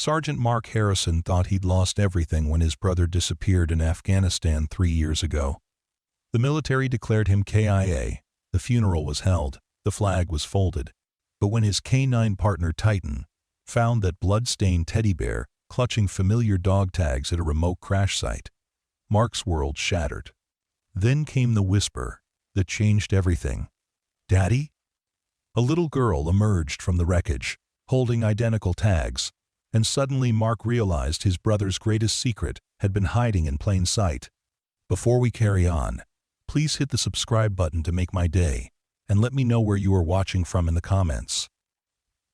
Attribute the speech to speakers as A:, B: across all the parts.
A: Sergeant Mark Harrison thought he'd lost everything when his brother disappeared in Afghanistan 3 years ago. The military declared him KIA, the funeral was held, the flag was folded. But when his K9 partner Titan found that blood-stained teddy bear clutching familiar dog tags at a remote crash site, Mark's world shattered. Then came the whisper that changed everything. "Daddy?" A little girl emerged from the wreckage, holding identical tags, and suddenly Mark realized his brother's greatest secret had been hiding in plain sight. Before we carry on, please hit the subscribe button to make my day, and let me know where you are watching from in the comments.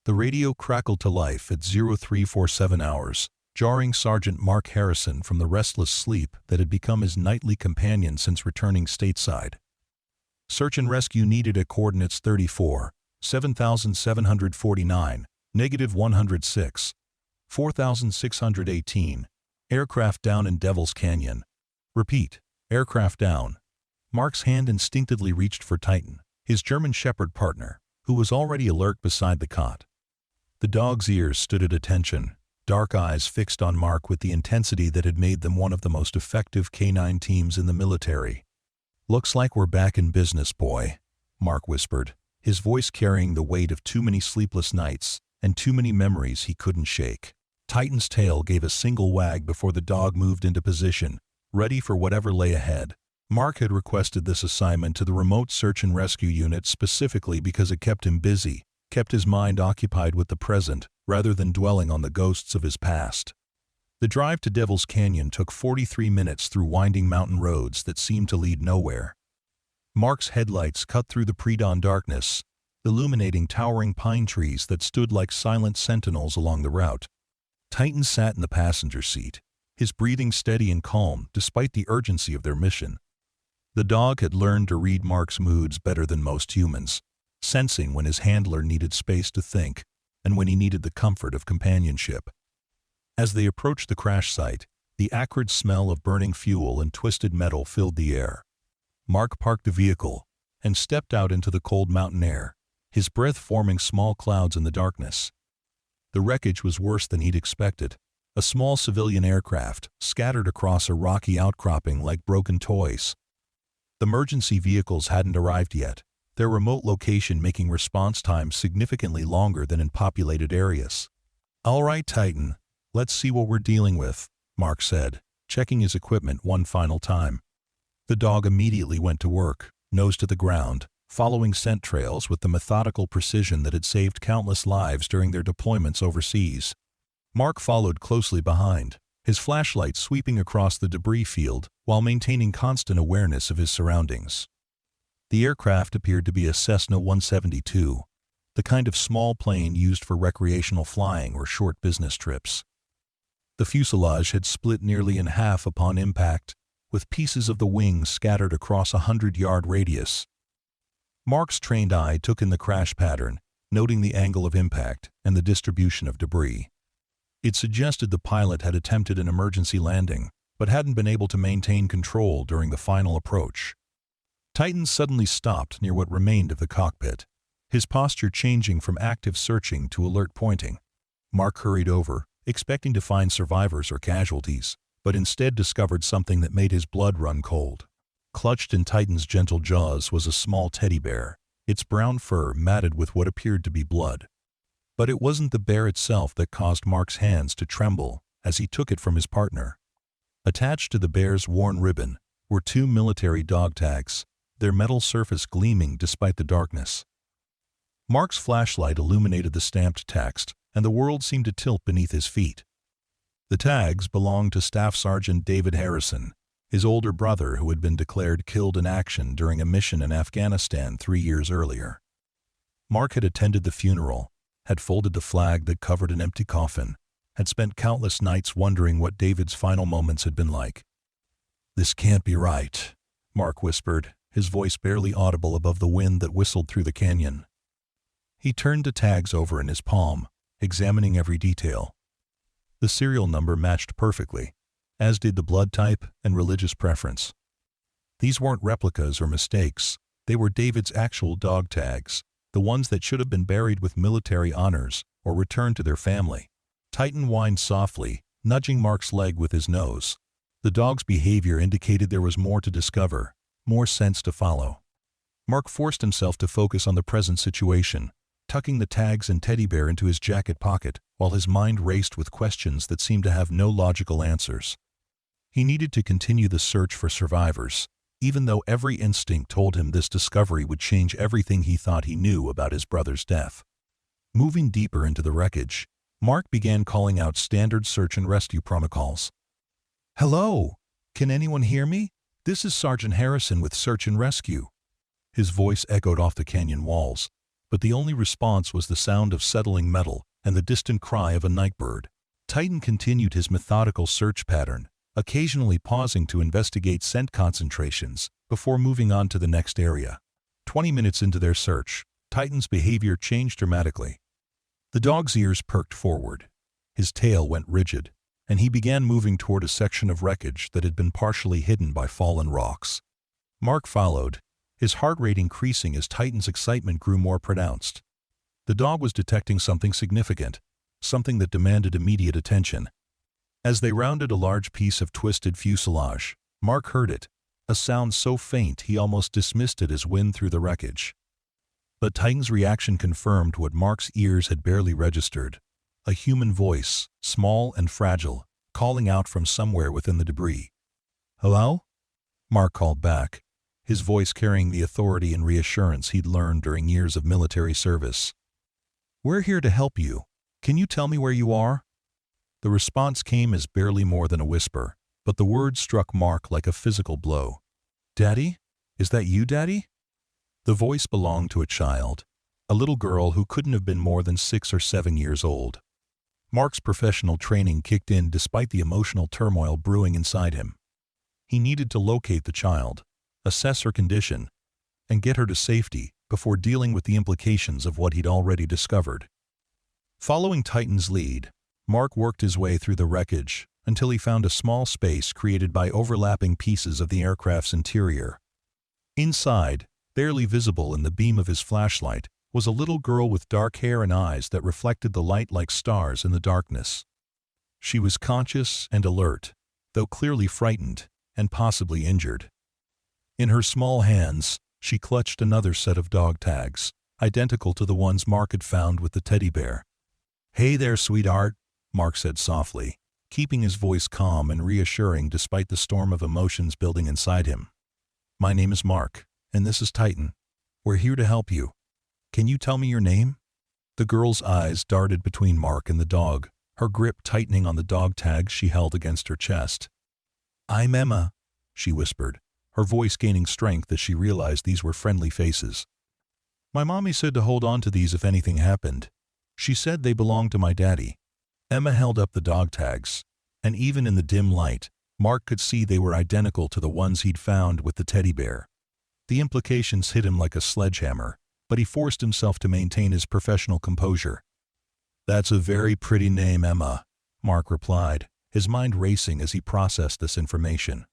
A: The radio crackled to life at 0347 hours, jarring Sergeant Mark Harrison from the restless sleep that had become his nightly companion since returning stateside. Search and rescue needed at coordinates 34, 7749, -106, 4618. Aircraft down in Devil's Canyon. Repeat, aircraft down. Mark's hand instinctively reached for Titan, his German Shepherd partner, who was already alert beside the cot. The dog's ears stood at attention, dark eyes fixed on Mark with the intensity that had made them one of the most effective K9 teams in the military. "Looks like we're back in business, boy," Mark whispered, his voice carrying the weight of too many sleepless nights and too many memories he couldn't shake. Titan's tail gave a single wag before the dog moved into position, ready for whatever lay ahead. Mark had requested this assignment to the remote search and rescue unit specifically because it kept him busy, kept his mind occupied with the present, rather than dwelling on the ghosts of his past. The drive to Devil's Canyon took 43 minutes through winding mountain roads that seemed to lead nowhere. Mark's headlights cut through the pre-dawn darkness, illuminating towering pine trees that stood like silent sentinels along the route. Titan sat in the passenger seat, his breathing steady and calm despite the urgency of their mission. The dog had learned to read Mark's moods better than most humans, sensing when his handler needed space to think and when he needed the comfort of companionship. As they approached the crash site, the acrid smell of burning fuel and twisted metal filled the air. Mark parked the vehicle and stepped out into the cold mountain air, his breath forming small clouds in the darkness. The wreckage was worse than he'd expected. A small civilian aircraft scattered across a rocky outcropping like broken toys. The emergency vehicles hadn't arrived yet, their remote location making response times significantly longer than in populated areas. "All right, Titan, let's see what we're dealing with," Mark said, checking his equipment one final time. The dog immediately went to work, nose to the ground, following scent trails with the methodical precision that had saved countless lives during their deployments overseas. Mark followed closely behind, his flashlight sweeping across the debris field while maintaining constant awareness of his surroundings. The aircraft appeared to be a Cessna 172, the kind of small plane used for recreational flying or short business trips. The fuselage had split nearly in half upon impact, with pieces of the wings scattered across a 100-yard radius. Mark's trained eye took in the crash pattern, noting the angle of impact and the distribution of debris. It suggested the pilot had attempted an emergency landing, but hadn't been able to maintain control during the final approach. Titan suddenly stopped near what remained of the cockpit, his posture changing from active searching to alert pointing. Mark hurried over, expecting to find survivors or casualties, but instead discovered something that made his blood run cold. Clutched in Titan's gentle jaws was a small teddy bear, its brown fur matted with what appeared to be blood. But it wasn't the bear itself that caused Mark's hands to tremble as he took it from his partner. Attached to the bear's worn ribbon were 2 military dog tags, their metal surface gleaming despite the darkness. Mark's flashlight illuminated the stamped text, and the world seemed to tilt beneath his feet. The tags belonged to Staff Sergeant David Harrison, his older brother who had been declared killed in action during a mission in Afghanistan 3 years earlier. Mark had attended the funeral, had folded the flag that covered an empty coffin, had spent countless nights wondering what David's final moments had been like. "This can't be right," Mark whispered, his voice barely audible above the wind that whistled through the canyon. He turned the tags over in his palm, examining every detail. The serial number matched perfectly, as did the blood type and religious preference. These weren't replicas or mistakes, they were David's actual dog tags, the ones that should have been buried with military honors or returned to their family. Titan whined softly, nudging Mark's leg with his nose. The dog's behavior indicated there was more to discover, more sense to follow. Mark forced himself to focus on the present situation, tucking the tags and teddy bear into his jacket pocket while his mind raced with questions that seemed to have no logical answers. He needed to continue the search for survivors, even though every instinct told him this discovery would change everything he thought he knew about his brother's death. Moving deeper into the wreckage, Mark began calling out standard search and rescue protocols. "Hello! Can anyone hear me? This is Sergeant Harrison with Search and Rescue." His voice echoed off the canyon walls, but the only response was the sound of settling metal and the distant cry of a nightbird. Titan continued his methodical search pattern, occasionally pausing to investigate scent concentrations before moving on to the next area. 20 minutes into their search, Titan's behavior changed dramatically. The dog's ears perked forward, his tail went rigid, and he began moving toward a section of wreckage that had been partially hidden by fallen rocks. Mark followed, his heart rate increasing as Titan's excitement grew more pronounced. The dog was detecting something significant, something that demanded immediate attention. As they rounded a large piece of twisted fuselage, Mark heard it, a sound so faint he almost dismissed it as wind through the wreckage. But Titan's reaction confirmed what Mark's ears had barely registered. A human voice, small and fragile, calling out from somewhere within the debris. "Hello?" Mark called back, his voice carrying the authority and reassurance he'd learned during years of military service. "We're here to help you. Can you tell me where you are?" The response came as barely more than a whisper, but the words struck Mark like a physical blow. "Daddy? Is that you, Daddy?" The voice belonged to a child, a little girl who couldn't have been more than 6 or 7 years old. Mark's professional training kicked in despite the emotional turmoil brewing inside him. He needed to locate the child, assess her condition, and get her to safety before dealing with the implications of what he'd already discovered. Following Titan's lead, Mark worked his way through the wreckage until he found a small space created by overlapping pieces of the aircraft's interior. Inside, barely visible in the beam of his flashlight, was a little girl with dark hair and eyes that reflected the light like stars in the darkness. She was conscious and alert, though clearly frightened and possibly injured. In her small hands, she clutched another set of dog tags, identical to the ones Mark had found with the teddy bear. "Hey there, sweetheart," Mark said softly, keeping his voice calm and reassuring despite the storm of emotions building inside him. "My name is Mark, and this is Titan. We're here to help you. Can you tell me your name?" The girl's eyes darted between Mark and the dog, her grip tightening on the dog tags she held against her chest. "I'm Emma," she whispered, her voice gaining strength as she realized these were friendly faces. "My mommy said to hold on to these if anything happened. She said they belonged to my daddy." Emma held up the dog tags, and even in the dim light, Mark could see they were identical to the ones he'd found with the teddy bear. The implications hit him like a sledgehammer, but he forced himself to maintain his professional composure. "That's a very pretty name, Emma," Mark replied, his mind racing as he processed this information.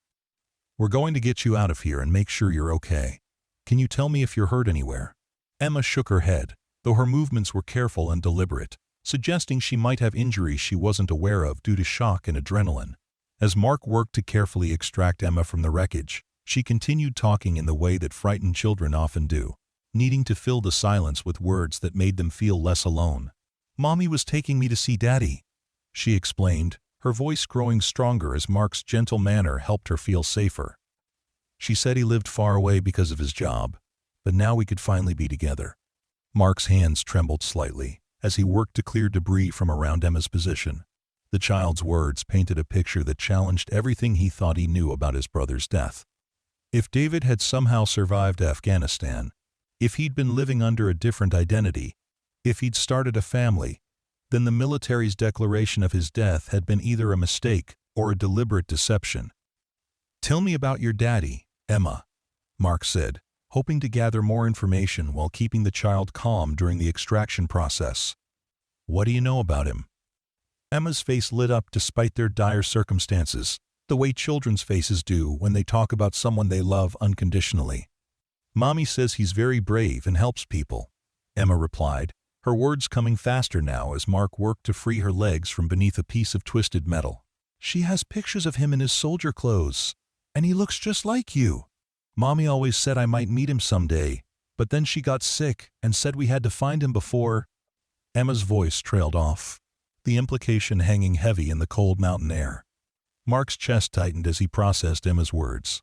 A: "We're going to get you out of here and make sure you're okay. Can you tell me if you're hurt anywhere?" Emma shook her head, though her movements were careful and deliberate, suggesting she might have injuries she wasn't aware of due to shock and adrenaline. As Mark worked to carefully extract Emma from the wreckage, she continued talking in the way that frightened children often do, needing to fill the silence with words that made them feel less alone. "Mommy was taking me to see Daddy," she explained, her voice growing stronger as Mark's gentle manner helped her feel safer. "She said he lived far away because of his job, but now we could finally be together." Mark's hands trembled slightly as he worked to clear debris from around Emma's position. The child's words painted a picture that challenged everything he thought he knew about his brother's death. If David had somehow survived Afghanistan, if he'd been living under a different identity, if he'd started a family, then the military's declaration of his death had been either a mistake or a deliberate deception. "Tell me about your daddy, Emma," Mark said, hoping to gather more information while keeping the child calm during the extraction process. "What do you know about him?" Emma's face lit up despite their dire circumstances, the way children's faces do when they talk about someone they love unconditionally. "Mommy says he's very brave and helps people," Emma replied, her words coming faster now as Mark worked to free her legs from beneath a piece of twisted metal. "She has pictures of him in his soldier clothes, and he looks just like you. Mommy always said I might meet him someday, but then she got sick and said we had to find him before—" Emma's voice trailed off, the implication hanging heavy in the cold mountain air. Mark's chest tightened as he processed Emma's words.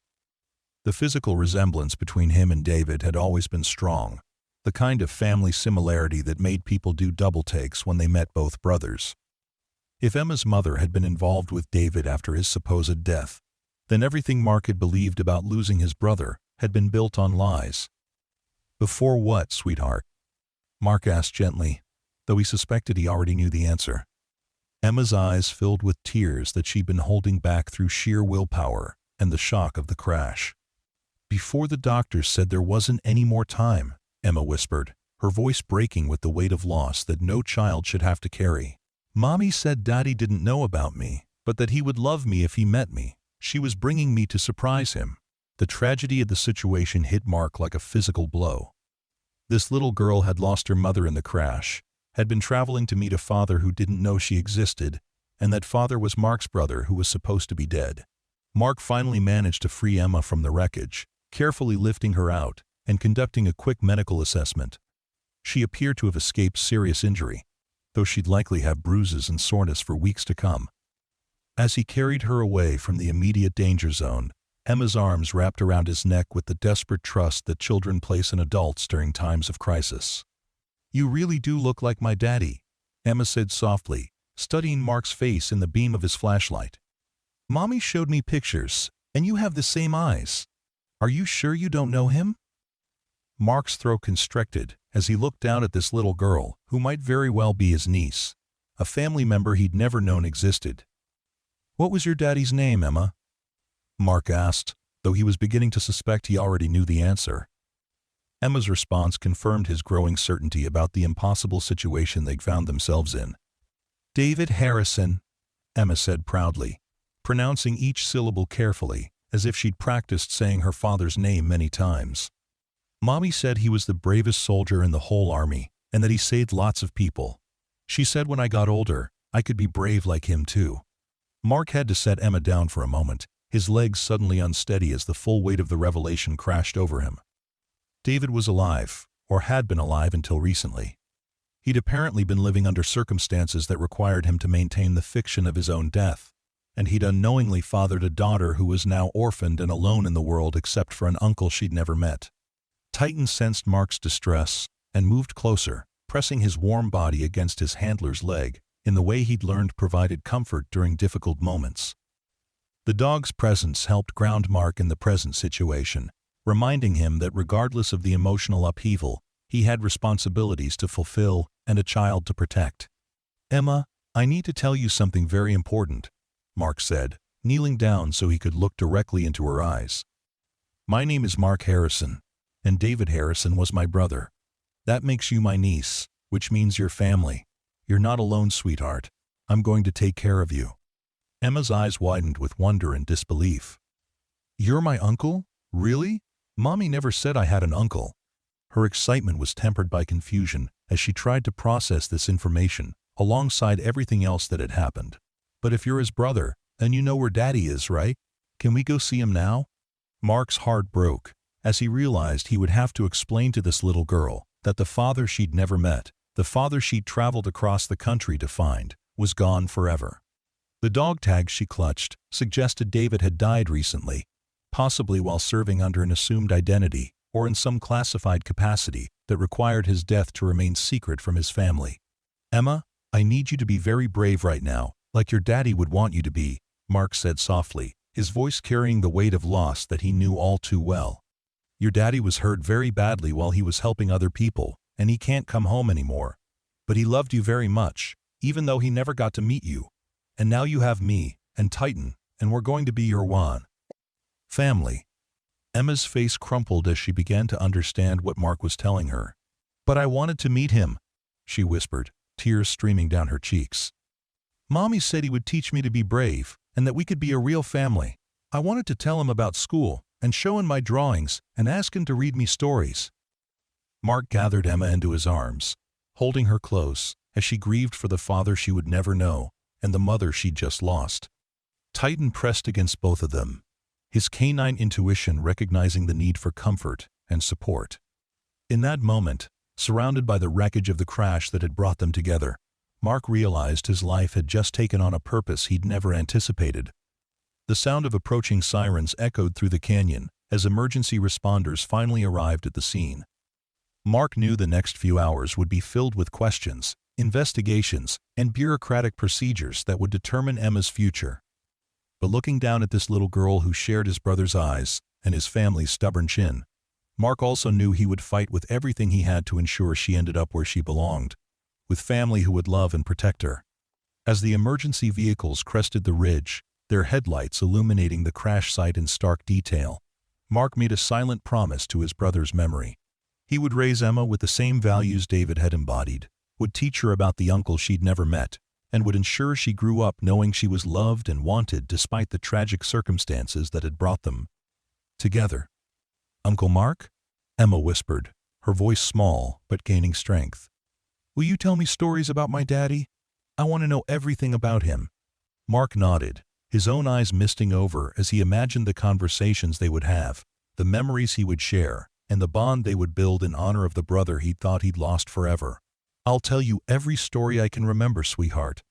A: The physical resemblance between him and David had always been strong, the kind of family similarity that made people do double takes when they met both brothers. If Emma's mother had been involved with David after his supposed death, then everything Mark had believed about losing his brother had been built on lies. "Before what, sweetheart?" Mark asked gently, though he suspected he already knew the answer. Emma's eyes filled with tears that she'd been holding back through sheer willpower and the shock of the crash. "Before the doctors said there wasn't any more time," Emma whispered, her voice breaking with the weight of loss that no child should have to carry. "Mommy said Daddy didn't know about me, but that he would love me if he met me. She was bringing me to surprise him." The tragedy of the situation hit Mark like a physical blow. This little girl had lost her mother in the crash, had been traveling to meet a father who didn't know she existed, and that father was Mark's brother who was supposed to be dead. Mark finally managed to free Emma from the wreckage, carefully lifting her out and conducting a quick medical assessment. She appeared to have escaped serious injury, though she'd likely have bruises and soreness for weeks to come. As he carried her away from the immediate danger zone, Emma's arms wrapped around his neck with the desperate trust that children place in adults during times of crisis. "You really do look like my daddy," Emma said softly, studying Mark's face in the beam of his flashlight. "Mommy showed me pictures, and you have the same eyes. Are you sure you don't know him?" Mark's throat constricted as he looked down at this little girl who might very well be his niece, a family member he'd never known existed. "What was your daddy's name, Emma?" Mark asked, though he was beginning to suspect he already knew the answer. Emma's response confirmed his growing certainty about the impossible situation they'd found themselves in. "David Harrison," Emma said proudly, pronouncing each syllable carefully, as if she'd practiced saying her father's name many times. "Mommy said he was the bravest soldier in the whole army, and that he saved lots of people. She said when I got older, I could be brave like him too." Mark had to set Emma down for a moment, his legs suddenly unsteady as the full weight of the revelation crashed over him. David was alive, or had been alive until recently. He'd apparently been living under circumstances that required him to maintain the fiction of his own death, and he'd unknowingly fathered a daughter who was now orphaned and alone in the world except for an uncle she'd never met. Titan sensed Mark's distress and moved closer, pressing his warm body against his handler's leg in the way he'd learned provided comfort during difficult moments. The dog's presence helped ground Mark in the present situation, reminding him that regardless of the emotional upheaval, he had responsibilities to fulfill and a child to protect. "Emma, I need to tell you something very important," Mark said, kneeling down so he could look directly into her eyes. "My name is Mark Harrison, and David Harrison was my brother. That makes you my niece, which means your family. You're not alone, sweetheart. I'm going to take care of you." Emma's eyes widened with wonder and disbelief. "You're my uncle? Really? Mommy never said I had an uncle." Her excitement was tempered by confusion as she tried to process this information alongside everything else that had happened. "But if you're his brother, then you know where Daddy is, right? Can we go see him now?" Mark's heart broke as he realized he would have to explain to this little girl that the father she'd never met, the father she'd traveled across the country to find, was gone forever. The dog tag she clutched suggested David had died recently, possibly while serving under an assumed identity or in some classified capacity that required his death to remain secret from his family. "Emma, I need you to be very brave right now, like your daddy would want you to be," Mark said softly, his voice carrying the weight of loss that he knew all too well. "Your daddy was hurt very badly while he was helping other people, and he can't come home anymore. But he loved you very much, even though he never got to meet you. And now you have me, and Titan, and we're going to be your one family." Emma's face crumpled as she began to understand what Mark was telling her. "But I wanted to meet him," she whispered, tears streaming down her cheeks. "Mommy said he would teach me to be brave, and that we could be a real family. I wanted to tell him about school, and show him my drawings, and ask him to read me stories." Mark gathered Emma into his arms, holding her close as she grieved for the father she would never know and the mother she'd just lost. Titan pressed against both of them, his canine intuition recognizing the need for comfort and support. In that moment, surrounded by the wreckage of the crash that had brought them together, Mark realized his life had just taken on a purpose he'd never anticipated. The sound of approaching sirens echoed through the canyon as emergency responders finally arrived at the scene. Mark knew the next few hours would be filled with questions, investigations, and bureaucratic procedures that would determine Emma's future. But looking down at this little girl who shared his brother's eyes and his family's stubborn chin, Mark also knew he would fight with everything he had to ensure she ended up where she belonged, with family who would love and protect her. As the emergency vehicles crested the ridge, their headlights illuminating the crash site in stark detail, Mark made a silent promise to his brother's memory. He would raise Emma with the same values David had embodied, would teach her about the uncle she'd never met, and would ensure she grew up knowing she was loved and wanted despite the tragic circumstances that had brought them together. "Uncle Mark?" Emma whispered, her voice small but gaining strength. "Will you tell me stories about my daddy? I want to know everything about him." Mark nodded, his own eyes misting over as he imagined the conversations they would have, the memories he would share, and the bond they would build in honor of the brother he thought he'd lost forever. "I'll tell you every story I can remember, sweetheart,"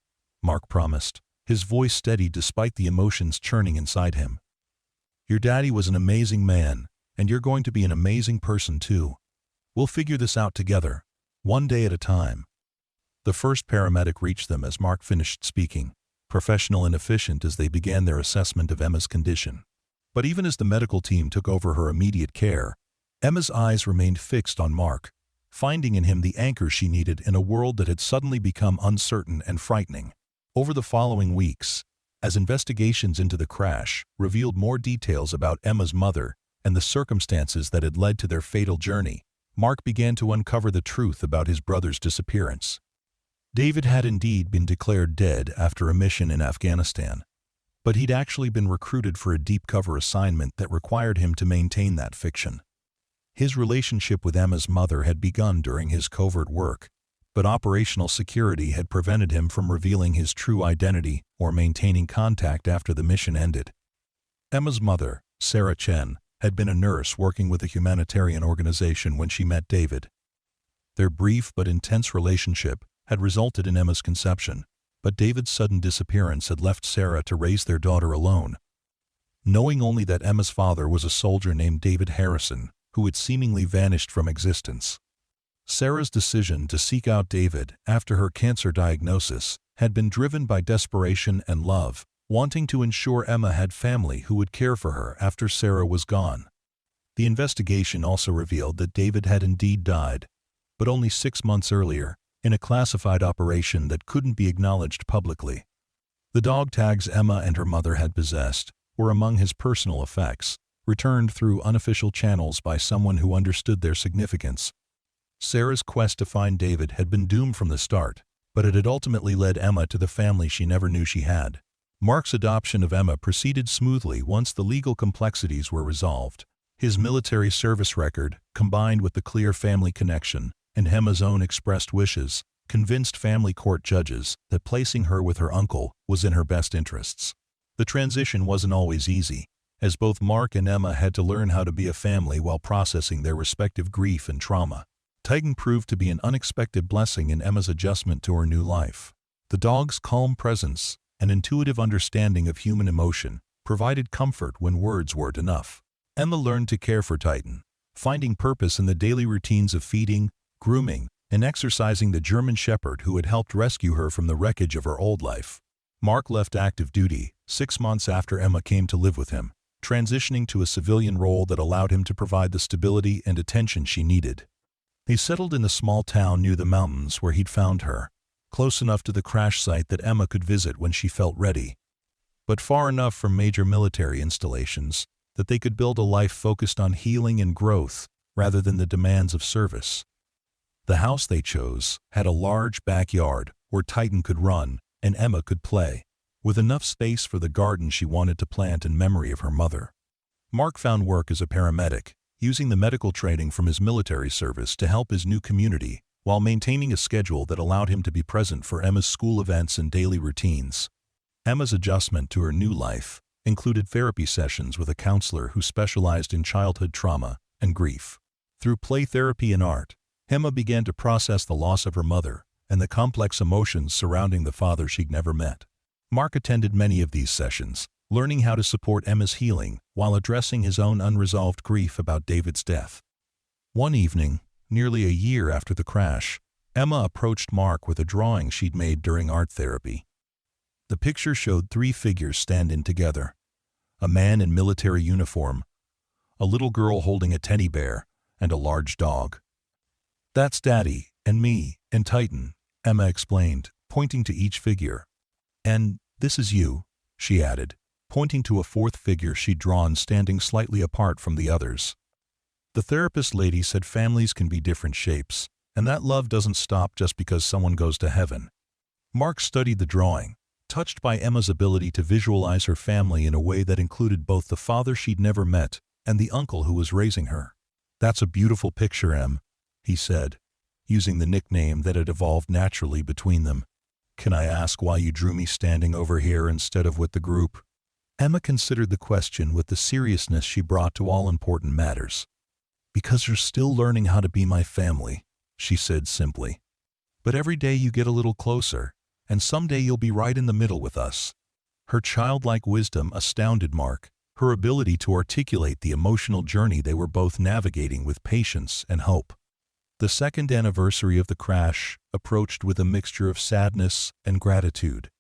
A: Mark promised, his voice steady despite the emotions churning inside him. "Your daddy was an amazing man, and you're going to be an amazing person too. We'll figure this out together, one day at a time." The first paramedic reached them as Mark finished speaking, professional and efficient as they began their assessment of Emma's condition. But even as the medical team took over her immediate care, Emma's eyes remained fixed on Mark, finding in him the anchor she needed in a world that had suddenly become uncertain and frightening. Over the following weeks, as investigations into the crash revealed more details about Emma's mother and the circumstances that had led to their fatal journey, Mark began to uncover the truth about his brother's disappearance. David had indeed been declared dead after a mission in Afghanistan, but he'd actually been recruited for a deep cover assignment that required him to maintain that fiction. His relationship with Emma's mother had begun during his covert work, but operational security had prevented him from revealing his true identity or maintaining contact after the mission ended. Emma's mother, Sarah Chen, had been a nurse working with a humanitarian organization when she met David. Their brief but intense relationship had resulted in Emma's conception, but David's sudden disappearance had left Sarah to raise their daughter alone. Knowing only that Emma's father was a soldier named David Harrison, who had seemingly vanished from existence, Sarah's decision to seek out David after her cancer diagnosis had been driven by desperation and love, wanting to ensure Emma had family who would care for her after Sarah was gone. The investigation also revealed that David had indeed died, but only 6 months earlier, in a classified operation that couldn't be acknowledged publicly. The dog tags Emma and her mother had possessed were among his personal effects, returned through unofficial channels by someone who understood their significance. Sarah's quest to find David had been doomed from the start, but it had ultimately led Emma to the family she never knew she had. Mark's adoption of Emma proceeded smoothly once the legal complexities were resolved. His military service record, combined with the clear family connection and Emma's own expressed wishes, convinced family court judges that placing her with her uncle was in her best interests. The transition wasn't always easy, as both Mark and Emma had to learn how to be a family while processing their respective grief and trauma. Titan proved to be an unexpected blessing in Emma's adjustment to her new life. The dog's calm presence and intuitive understanding of human emotion provided comfort when words weren't enough. Emma learned to care for Titan, finding purpose in the daily routines of feeding, grooming, and exercising the German Shepherd who had helped rescue her from the wreckage of her old life. Mark left active duty 6 months after Emma came to live with him, transitioning to a civilian role that allowed him to provide the stability and attention she needed. They settled in the small town near the mountains where he'd found her, close enough to the crash site that Emma could visit when she felt ready, but far enough from major military installations that they could build a life focused on healing and growth rather than the demands of service. The house they chose had a large backyard where Titan could run and Emma could play, with enough space for the garden she wanted to plant in memory of her mother. Mark found work as a paramedic, using the medical training from his military service to help his new community while maintaining a schedule that allowed him to be present for Emma's school events and daily routines. Emma's adjustment to her new life included therapy sessions with a counselor who specialized in childhood trauma and grief. Through play therapy and art, Emma began to process the loss of her mother and the complex emotions surrounding the father she'd never met. Mark attended many of these sessions, learning how to support Emma's healing while addressing his own unresolved grief about David's death. One evening, nearly a year after the crash, Emma approached Mark with a drawing she'd made during art therapy. The picture showed three figures standing together: a man in military uniform, a little girl holding a teddy bear, and a large dog. "That's Daddy, and me, and Titan," Emma explained, pointing to each figure. "And this is you," she added, pointing to a fourth figure she'd drawn standing slightly apart from the others. The therapist lady said families can be different shapes, and that love doesn't stop just because someone goes to heaven. Mark studied the drawing, touched by Emma's ability to visualize her family in a way that included both the father she'd never met and the uncle who was raising her. "That's a beautiful picture, Em," he said, using the nickname that had evolved naturally between them. "Can I ask why you drew me standing over here instead of with the group?" Emma considered the question with the seriousness she brought to all important matters. "Because you're still learning how to be my family," she said simply. "But every day you get a little closer, and someday you'll be right in the middle with us." Her childlike wisdom astounded Mark, her ability to articulate the emotional journey they were both navigating with patience and hope. The second anniversary of the crash approached with a mixture of sadness and gratitude.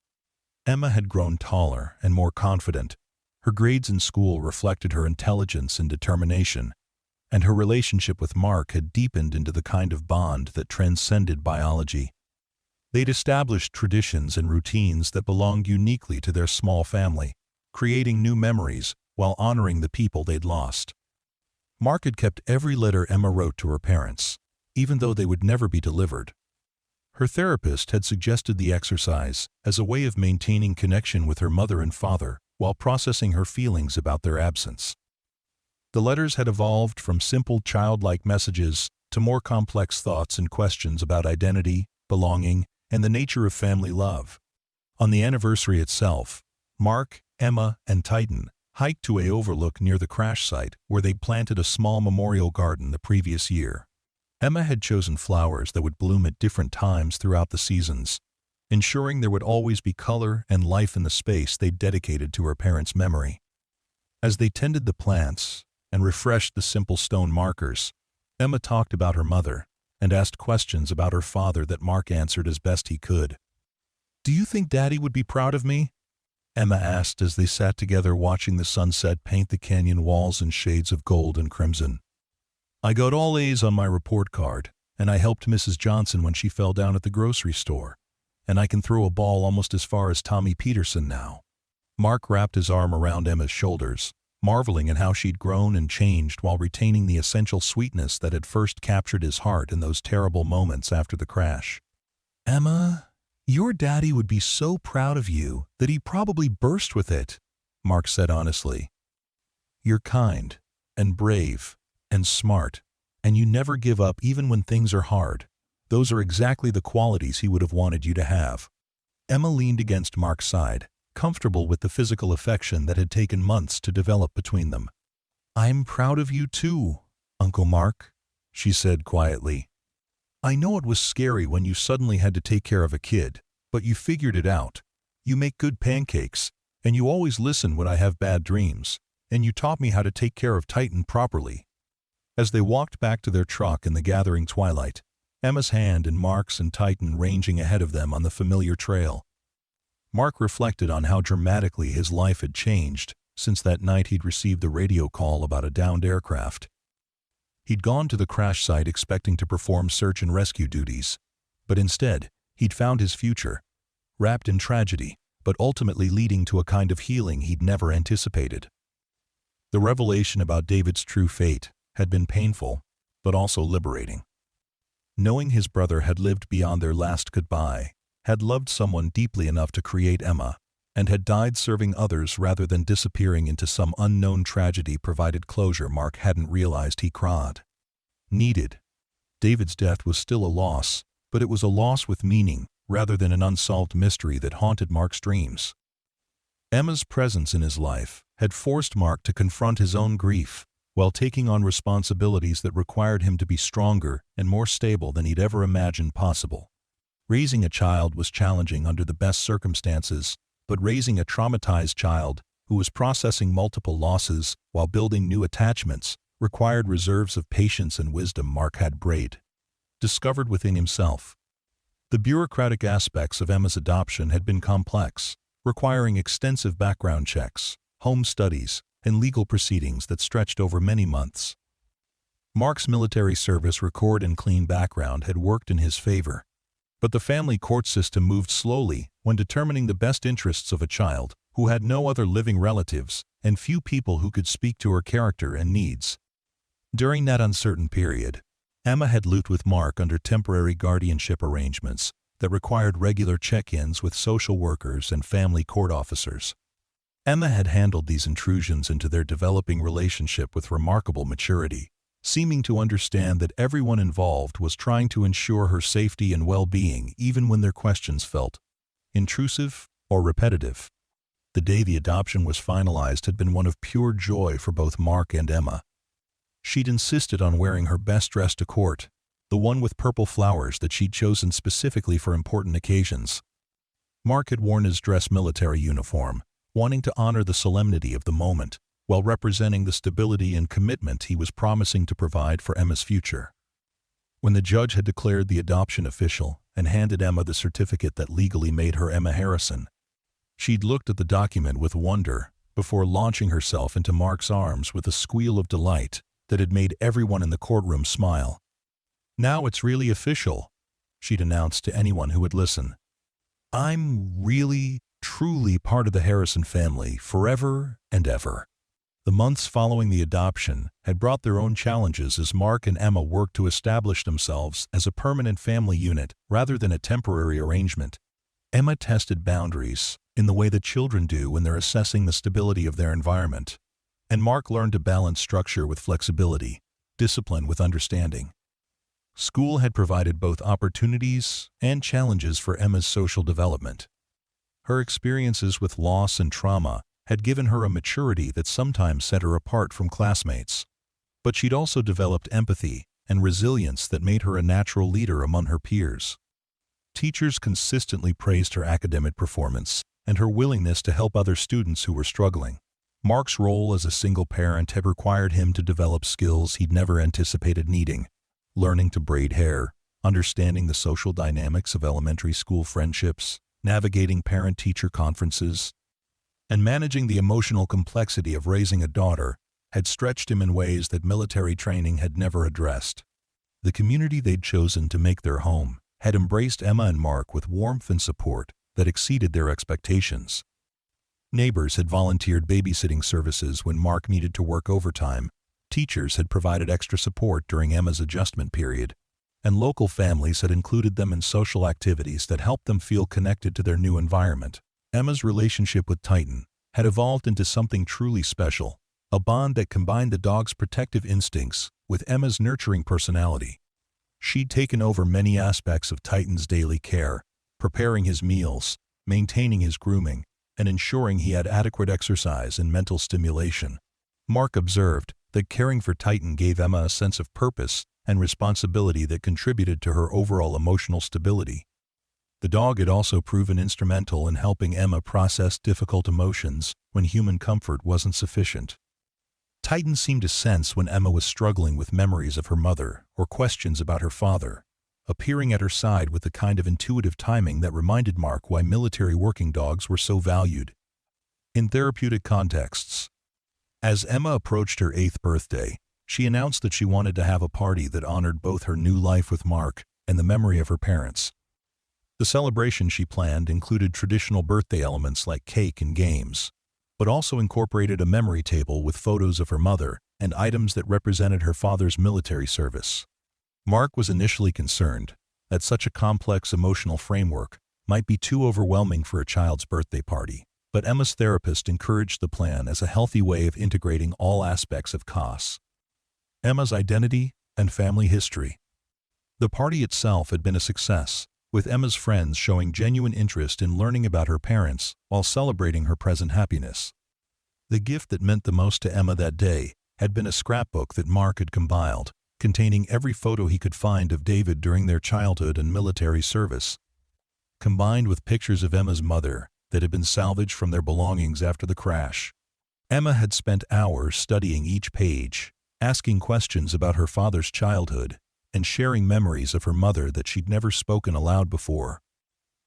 A: Emma had grown taller and more confident. Her grades in school reflected her intelligence and determination, and her relationship with Mark had deepened into the kind of bond that transcended biology. They'd established traditions and routines that belonged uniquely to their small family, creating new memories while honoring the people they'd lost. Mark had kept every letter Emma wrote to her parents, even though they would never be delivered. Her therapist had suggested the exercise as a way of maintaining connection with her mother and father while processing her feelings about their absence. The letters had evolved from simple childlike messages to more complex thoughts and questions about identity, belonging, and the nature of family love. On the anniversary itself, Mark, Emma, and Titan hiked to an overlook near the crash site where they'd planted a small memorial garden the previous year. Emma had chosen flowers that would bloom at different times throughout the seasons, ensuring there would always be color and life in the space they'd dedicated to her parents' memory. As they tended the plants and refreshed the simple stone markers, Emma talked about her mother and asked questions about her father that Mark answered as best he could. "Do you think Daddy would be proud of me?" Emma asked as they sat together watching the sunset paint the canyon walls in shades of gold and crimson. "I got all A's on my report card, and I helped Mrs. Johnson when she fell down at the grocery store, and I can throw a ball almost as far as Tommy Peterson now." Mark wrapped his arm around Emma's shoulders, marveling at how she'd grown and changed while retaining the essential sweetness that had first captured his heart in those terrible moments after the crash. "Emma, your daddy would be so proud of you that he'd probably burst with it," Mark said honestly. "You're kind and brave and smart, and you never give up even when things are hard. Those are exactly the qualities he would have wanted you to have." Emma leaned against Mark's side, comfortable with the physical affection that had taken months to develop between them. "I'm proud of you too, Uncle Mark," she said quietly. "I know it was scary when you suddenly had to take care of a kid, but you figured it out. You make good pancakes, and you always listen when I have bad dreams, and you taught me how to take care of Titan properly." As they walked back to their truck in the gathering twilight, Emma's hand in Mark's and Titan ranging ahead of them on the familiar trail, Mark reflected on how dramatically his life had changed since that night he'd received the radio call about a downed aircraft. He'd gone to the crash site expecting to perform search and rescue duties, but instead, he'd found his future, wrapped in tragedy, but ultimately leading to a kind of healing he'd never anticipated. The revelation about David's true fate had been painful, but also liberating. Knowing his brother had lived beyond their last goodbye, had loved someone deeply enough to create Emma, and had died serving others rather than disappearing into some unknown tragedy provided closure Mark hadn't realized he needed. David's death was still a loss, but it was a loss with meaning, rather than an unsolved mystery that haunted Mark's dreams. Emma's presence in his life had forced Mark to confront his own grief, while taking on responsibilities that required him to be stronger and more stable than he'd ever imagined possible. Raising a child was challenging under the best circumstances, but raising a traumatized child who was processing multiple losses while building new attachments required reserves of patience and wisdom Mark had discovered within himself. The bureaucratic aspects of Emma's adoption had been complex, requiring extensive background checks, home studies, and legal proceedings that stretched over many months. Mark's military service record and clean background had worked in his favor, but the family court system moved slowly when determining the best interests of a child who had no other living relatives and few people who could speak to her character and needs. During that uncertain period, Emma had lived with Mark under temporary guardianship arrangements that required regular check-ins with social workers and family court officers. Emma had handled these intrusions into their developing relationship with remarkable maturity, seeming to understand that everyone involved was trying to ensure her safety and well-being even when their questions felt intrusive or repetitive. The day the adoption was finalized had been one of pure joy for both Mark and Emma. She'd insisted on wearing her best dress to court, the one with purple flowers that she'd chosen specifically for important occasions. Mark had worn his dress military uniform, wanting to honor the solemnity of the moment, while representing the stability and commitment he was promising to provide for Emma's future. When the judge had declared the adoption official and handed Emma the certificate that legally made her Emma Harrison, she'd looked at the document with wonder before launching herself into Mark's arms with a squeal of delight that had made everyone in the courtroom smile. "Now it's really official," she'd announced to anyone who would listen. "I'm really, truly part of the Harrison family forever and ever." The months following the adoption had brought their own challenges as Mark and Emma worked to establish themselves as a permanent family unit rather than a temporary arrangement. Emma tested boundaries in the way that children do when they're assessing the stability of their environment, and Mark learned to balance structure with flexibility, discipline with understanding. School had provided both opportunities and challenges for Emma's social development. Her experiences with loss and trauma had given her a maturity that sometimes set her apart from classmates. But she'd also developed empathy and resilience that made her a natural leader among her peers. Teachers consistently praised her academic performance and her willingness to help other students who were struggling. Mark's role as a single parent had required him to develop skills he'd never anticipated needing, learning to braid hair, understanding the social dynamics of elementary school friendships, navigating parent-teacher conferences, and managing the emotional complexity of raising a daughter had stretched him in ways that military training had never addressed. The community they'd chosen to make their home had embraced Emma and Mark with warmth and support that exceeded their expectations. Neighbors had volunteered babysitting services when Mark needed to work overtime, teachers had provided extra support during Emma's adjustment period, and local families had included them in social activities that helped them feel connected to their new environment. Emma's relationship with Titan had evolved into something truly special, a bond that combined the dog's protective instincts with Emma's nurturing personality. She'd taken over many aspects of Titan's daily care, preparing his meals, maintaining his grooming, and ensuring he had adequate exercise and mental stimulation. Mark observed that caring for Titan gave Emma a sense of purpose and responsibility that contributed to her overall emotional stability. The dog had also proven instrumental in helping Emma process difficult emotions when human comfort wasn't sufficient. Titan seemed to sense when Emma was struggling with memories of her mother or questions about her father, appearing at her side with the kind of intuitive timing that reminded Mark why military working dogs were so valued. In therapeutic contexts, as Emma approached her 8th birthday, she announced that she wanted to have a party that honored both her new life with Mark and the memory of her parents. The celebration she planned included traditional birthday elements like cake and games, but also incorporated a memory table with photos of her mother and items that represented her father's military service. Mark was initially concerned that such a complex emotional framework might be too overwhelming for a child's birthday party, but Emma's therapist encouraged the plan as a healthy way of integrating all aspects of COS. Emma's identity and family history. The party itself had been a success, with Emma's friends showing genuine interest in learning about her parents while celebrating her present happiness. The gift that meant the most to Emma that day had been a scrapbook that Mark had compiled, containing every photo he could find of David during their childhood and military service, combined with pictures of Emma's mother that had been salvaged from their belongings after the crash. Emma had spent hours studying each page, asking questions about her father's childhood, and sharing memories of her mother that she'd never spoken aloud before.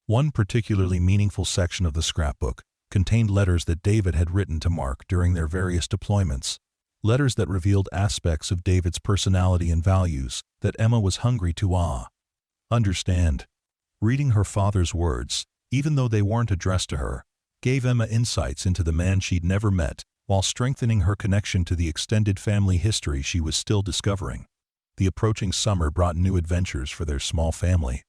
A: One particularly meaningful section of the scrapbook contained letters that David had written to Mark during their various deployments, letters that revealed aspects of David's personality and values that Emma was hungry to understand. Reading her father's words, even though they weren't addressed to her, gave Emma insights into the man she'd never met, while strengthening her connection to the extended family history she was still discovering. The approaching summer brought new adventures for their small family.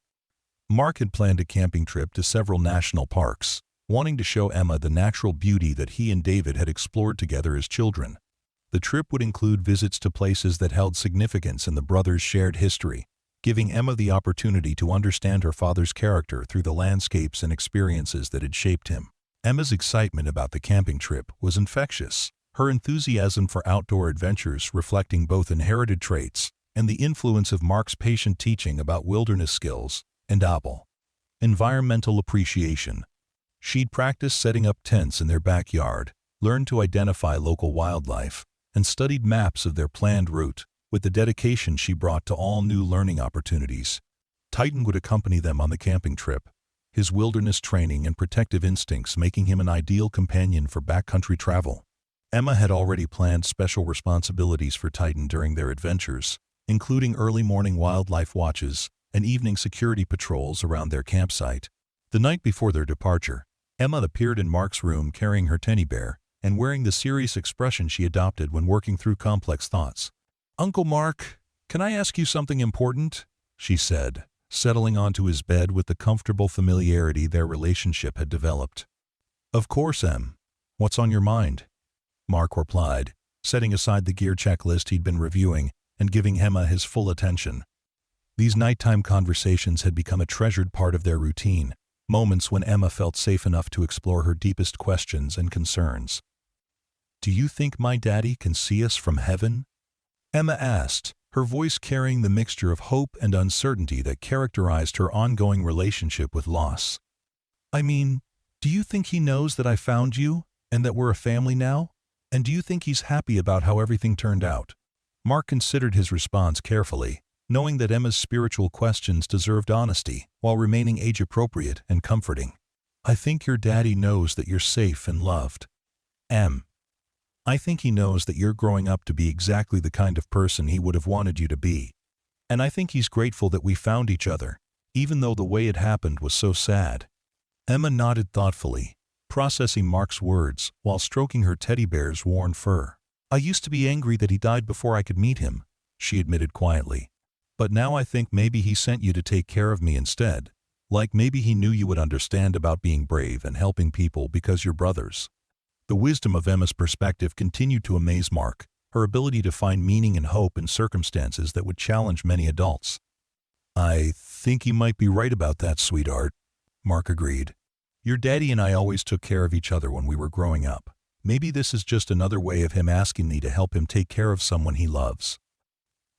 A: Mark had planned a camping trip to several national parks, wanting to show Emma the natural beauty that he and David had explored together as children. The trip would include visits to places that held significance in the brothers' shared history, giving Emma the opportunity to understand her father's character through the landscapes and experiences that had shaped him. Emma's excitement about the camping trip was infectious, her enthusiasm for outdoor adventures reflecting both inherited traits and the influence of Mark's patient teaching about wilderness skills and environmental appreciation. She'd practiced setting up tents in their backyard, learned to identify local wildlife, and studied maps of their planned route, with the dedication she brought to all new learning opportunities. Titan would accompany them on the camping trip, his wilderness training and protective instincts making him an ideal companion for backcountry travel. Emma had already planned special responsibilities for Titan during their adventures, including early morning wildlife watches and evening security patrols around their campsite. The night before their departure, Emma appeared in Mark's room carrying her teddy bear and wearing the serious expression she adopted when working through complex thoughts. "Uncle Mark, can I ask you something important?" she said, settling onto his bed with the comfortable familiarity their relationship had developed. "Of course, Em. What's on your mind?" Mark replied, setting aside the gear checklist he'd been reviewing and giving Emma his full attention. These nighttime conversations had become a treasured part of their routine, moments when Emma felt safe enough to explore her deepest questions and concerns. "Do you think my daddy can see us from heaven?" Emma asked, her voice carrying the mixture of hope and uncertainty that characterized her ongoing relationship with loss. "I mean, do you think he knows that I found you, and that we're a family now? And do you think he's happy about how everything turned out?" Mark considered his response carefully, knowing that Emma's spiritual questions deserved honesty while remaining age-appropriate and comforting. "I think your daddy knows that you're safe and loved. Em. I think he knows that you're growing up to be exactly the kind of person he would have wanted you to be. And I think he's grateful that we found each other, even though the way it happened was so sad." Emma nodded thoughtfully, processing Mark's words while stroking her teddy bear's worn fur. "I used to be angry that he died before I could meet him," she admitted quietly. "But now I think maybe he sent you to take care of me instead, like maybe he knew you would understand about being brave and helping people because you're brothers." The wisdom of Emma's perspective continued to amaze Mark, her ability to find meaning and hope in circumstances that would challenge many adults. "I think you might be right about that, sweetheart," Mark agreed. "Your daddy and I always took care of each other when we were growing up. Maybe this is just another way of him asking me to help him take care of someone he loves."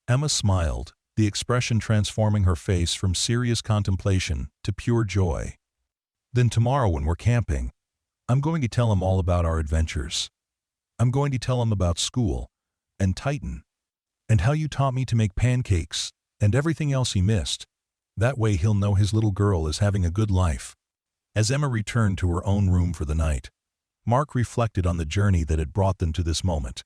A: Emma smiled, the expression transforming her face from serious contemplation to pure joy. "Then tomorrow when we're camping, I'm going to tell him all about our adventures. I'm going to tell him about school, and Titan, and how you taught me to make pancakes, and everything else he missed. That way he'll know his little girl is having a good life." As Emma returned to her own room for the night, Mark reflected on the journey that had brought them to this moment.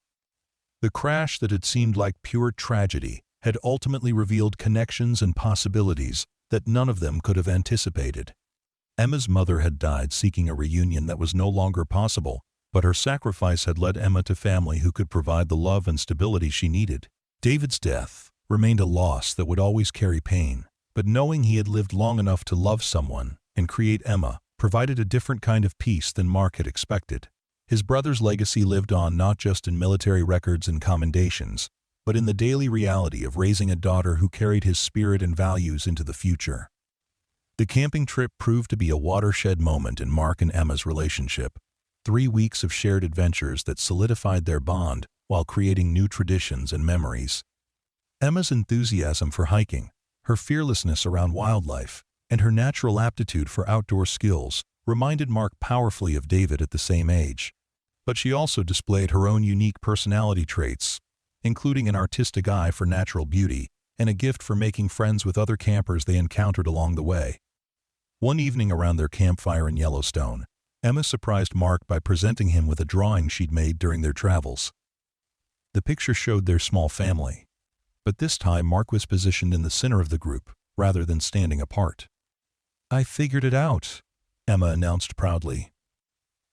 A: The crash that had seemed like pure tragedy had ultimately revealed connections and possibilities that none of them could have anticipated. Emma's mother had died seeking a reunion that was no longer possible, but her sacrifice had led Emma to family who could provide the love and stability she needed. David's death remained a loss that would always carry pain, but knowing he had lived long enough to love someone and create Emma provided a different kind of peace than Mark had expected. His brother's legacy lived on not just in military records and commendations, but in the daily reality of raising a daughter who carried his spirit and values into the future. The camping trip proved to be a watershed moment in Mark and Emma's relationship. 3 weeks of shared adventures that solidified their bond while creating new traditions and memories. Emma's enthusiasm for hiking, her fearlessness around wildlife, and her natural aptitude for outdoor skills reminded Mark powerfully of David at the same age. But she also displayed her own unique personality traits, including an artistic eye for natural beauty and a gift for making friends with other campers they encountered along the way. One evening around their campfire in Yellowstone, Emma surprised Mark by presenting him with a drawing she'd made during their travels. The picture showed their small family, but this time Mark was positioned in the center of the group, rather than standing apart. "I figured it out," Emma announced proudly.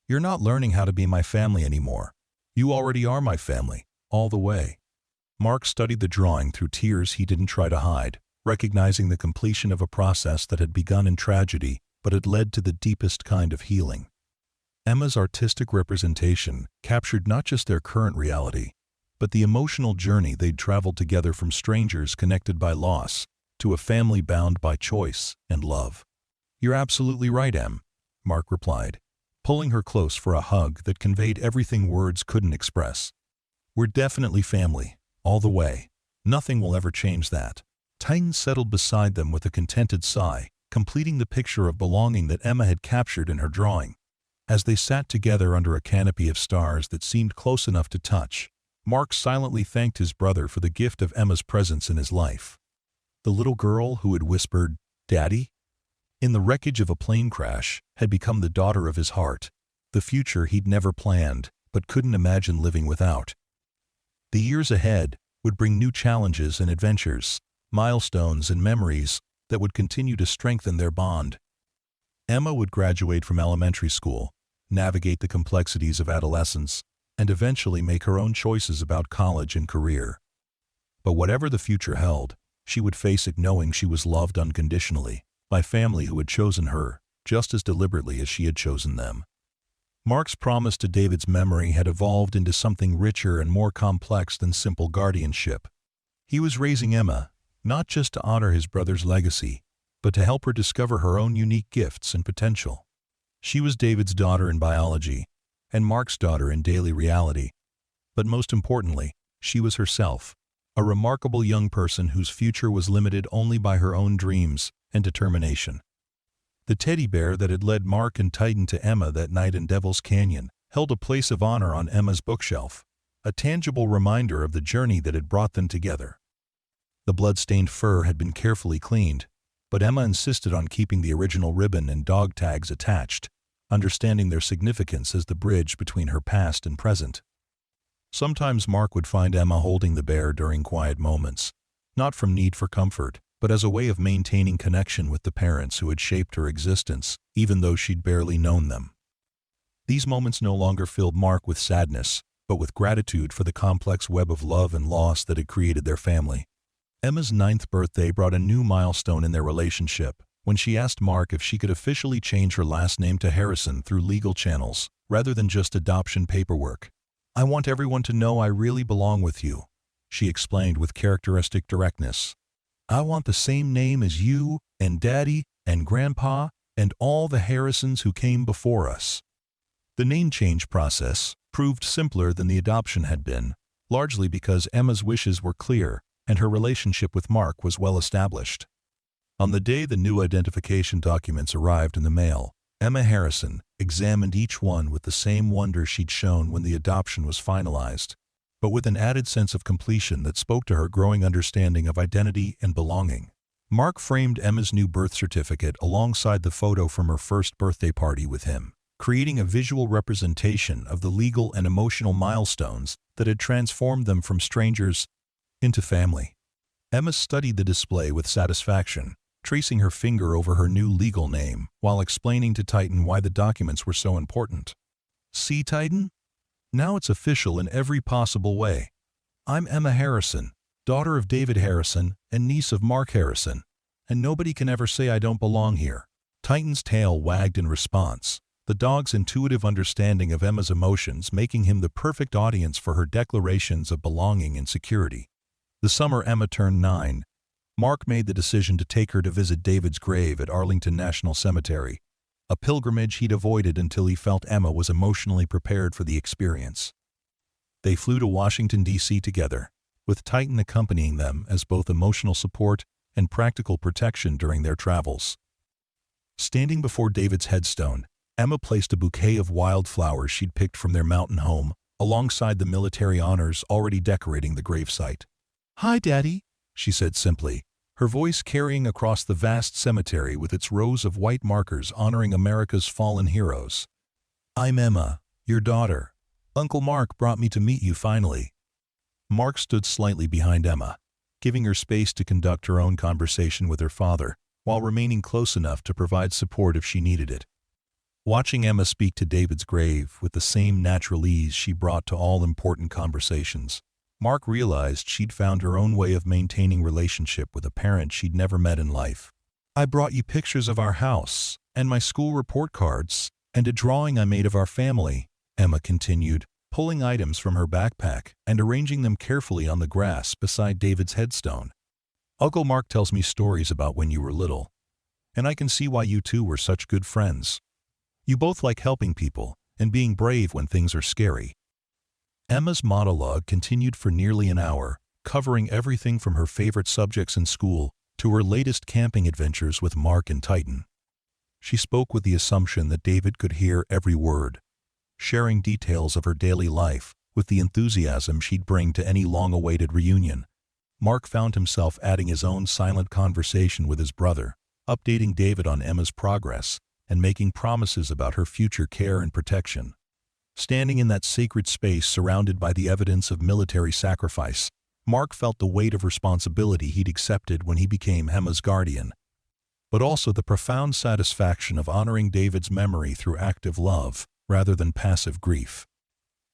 A: "You're not learning how to be my family anymore. You already are my family, all the way." Mark studied the drawing through tears he didn't try to hide, recognizing the completion of a process that had begun in tragedy but had led to the deepest kind of healing. Emma's artistic representation captured not just their current reality, but the emotional journey they'd traveled together from strangers connected by loss to a family bound by choice and love. "You're absolutely right, Em," Mark replied, pulling her close for a hug that conveyed everything words couldn't express. "We're definitely family, all the way. Nothing will ever change that." Titan settled beside them with a contented sigh, completing the picture of belonging that Emma had captured in her drawing. As they sat together under a canopy of stars that seemed close enough to touch, Mark silently thanked his brother for the gift of Emma's presence in his life. The little girl who had whispered, "Daddy?" in the wreckage of a plane crash had become the daughter of his heart, the future he'd never planned but couldn't imagine living without. The years ahead would bring new challenges and adventures, milestones and memories that would continue to strengthen their bond. Emma would graduate from elementary school, navigate the complexities of adolescence, and eventually make her own choices about college and career. But whatever the future held, she would face it knowing she was loved unconditionally by family who had chosen her just as deliberately as she had chosen them. Mark's promise to David's memory had evolved into something richer and more complex than simple guardianship. He was raising Emma, not just to honor his brother's legacy, but to help her discover her own unique gifts and potential. She was David's daughter in biology, and Mark's daughter in daily reality. But most importantly, she was herself, a remarkable young person whose future was limited only by her own dreams and determination. The teddy bear that had led Mark and Titan to Emma that night in Devil's Canyon held a place of honor on Emma's bookshelf, a tangible reminder of the journey that had brought them together. The blood-stained fur had been carefully cleaned, but Emma insisted on keeping the original ribbon and dog tags attached, understanding their significance as the bridge between her past and present. Sometimes Mark would find Emma holding the bear during quiet moments, not from need for comfort, but as a way of maintaining connection with the parents who had shaped her existence, even though she'd barely known them. These moments no longer filled Mark with sadness, but with gratitude for the complex web of love and loss that had created their family. Emma's 9th birthday brought a new milestone in their relationship, when she asked Mark if she could officially change her last name to Harrison through legal channels, rather than just adoption paperwork. "I want everyone to know I really belong with you," she explained with characteristic directness. "I want the same name as you and Daddy and Grandpa and all the Harrisons who came before us." The name change process proved simpler than the adoption had been, largely because Emma's wishes were clear and her relationship with Mark was well established. On the day the new identification documents arrived in the mail, Emma Harrison examined each one with the same wonder she'd shown when the adoption was finalized, but with an added sense of completion that spoke to her growing understanding of identity and belonging. Mark framed Emma's new birth certificate alongside the photo from her first birthday party with him, creating a visual representation of the legal and emotional milestones that had transformed them from strangers into family. Emma studied the display with satisfaction, tracing her finger over her new legal name while explaining to Titan why the documents were so important. "See, Titan? Now it's official in every possible way. I'm Emma Harrison, daughter of David Harrison and niece of Mark Harrison, and nobody can ever say I don't belong here." Titan's tail wagged in response, the dog's intuitive understanding of Emma's emotions making him the perfect audience for her declarations of belonging and security. The summer Emma turned 9, Mark made the decision to take her to visit David's grave at Arlington National Cemetery, a pilgrimage he'd avoided until he felt Emma was emotionally prepared for the experience. They flew to Washington, D.C. together, with Titan accompanying them as both emotional support and practical protection during their travels. Standing before David's headstone, Emma placed a bouquet of wildflowers she'd picked from their mountain home, alongside the military honors already decorating the gravesite. "Hi, Daddy," she said simply, her voice carrying across the vast cemetery with its rows of white markers honoring America's fallen heroes. "I'm Emma, your daughter. Uncle Mark brought me to meet you finally." Mark stood slightly behind Emma, giving her space to conduct her own conversation with her father, while remaining close enough to provide support if she needed it. Watching Emma speak to David's grave with the same natural ease she brought to all important conversations, Mark realized she'd found her own way of maintaining relationship with a parent she'd never met in life. "I brought you pictures of our house, and my school report cards, and a drawing I made of our family," Emma continued, pulling items from her backpack and arranging them carefully on the grass beside David's headstone. "Uncle Mark tells me stories about when you were little, and I can see why you two were such good friends. You both like helping people and being brave when things are scary." Emma's monologue continued for nearly an hour, covering everything from her favorite subjects in school to her latest camping adventures with Mark and Titan. She spoke with the assumption that David could hear every word, sharing details of her daily life with the enthusiasm she'd bring to any long-awaited reunion. Mark found himself adding his own silent conversation with his brother, updating David on Emma's progress and making promises about her future care and protection. Standing in that sacred space surrounded by the evidence of military sacrifice, Mark felt the weight of responsibility he'd accepted when he became Emma's guardian, but also the profound satisfaction of honoring David's memory through active love rather than passive grief.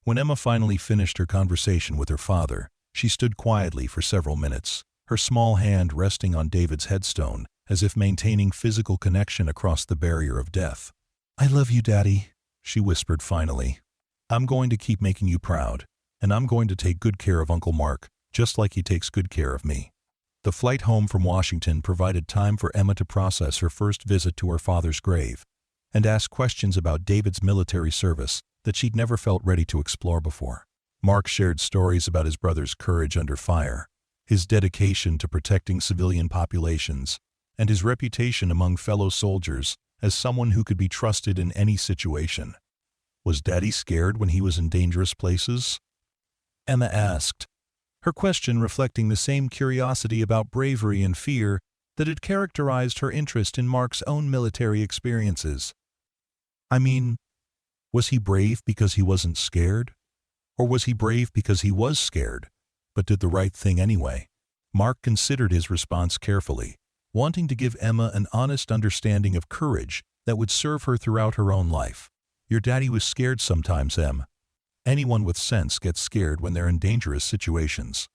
A: When Emma finally finished her conversation with her father, she stood quietly for several minutes, her small hand resting on David's headstone, as if maintaining physical connection across the barrier of death. "I love you, Daddy," she whispered finally. "I'm going to keep making you proud, and I'm going to take good care of Uncle Mark, just like he takes good care of me." The flight home from Washington provided time for Emma to process her first visit to her father's grave and ask questions about David's military service that she'd never felt ready to explore before. Mark shared stories about his brother's courage under fire, his dedication to protecting civilian populations, and his reputation among fellow soldiers as someone who could be trusted in any situation. "Was Daddy scared when he was in dangerous places?" Emma asked, her question reflecting the same curiosity about bravery and fear that had characterized her interest in Mark's own military experiences. "I mean, was he brave because he wasn't scared? Or was he brave because he was scared, but did the right thing anyway?" Mark considered his response carefully, wanting to give Emma an honest understanding of courage that would serve her throughout her own life. "Your daddy was scared sometimes, Em. Anyone with sense gets scared when they're in dangerous situations.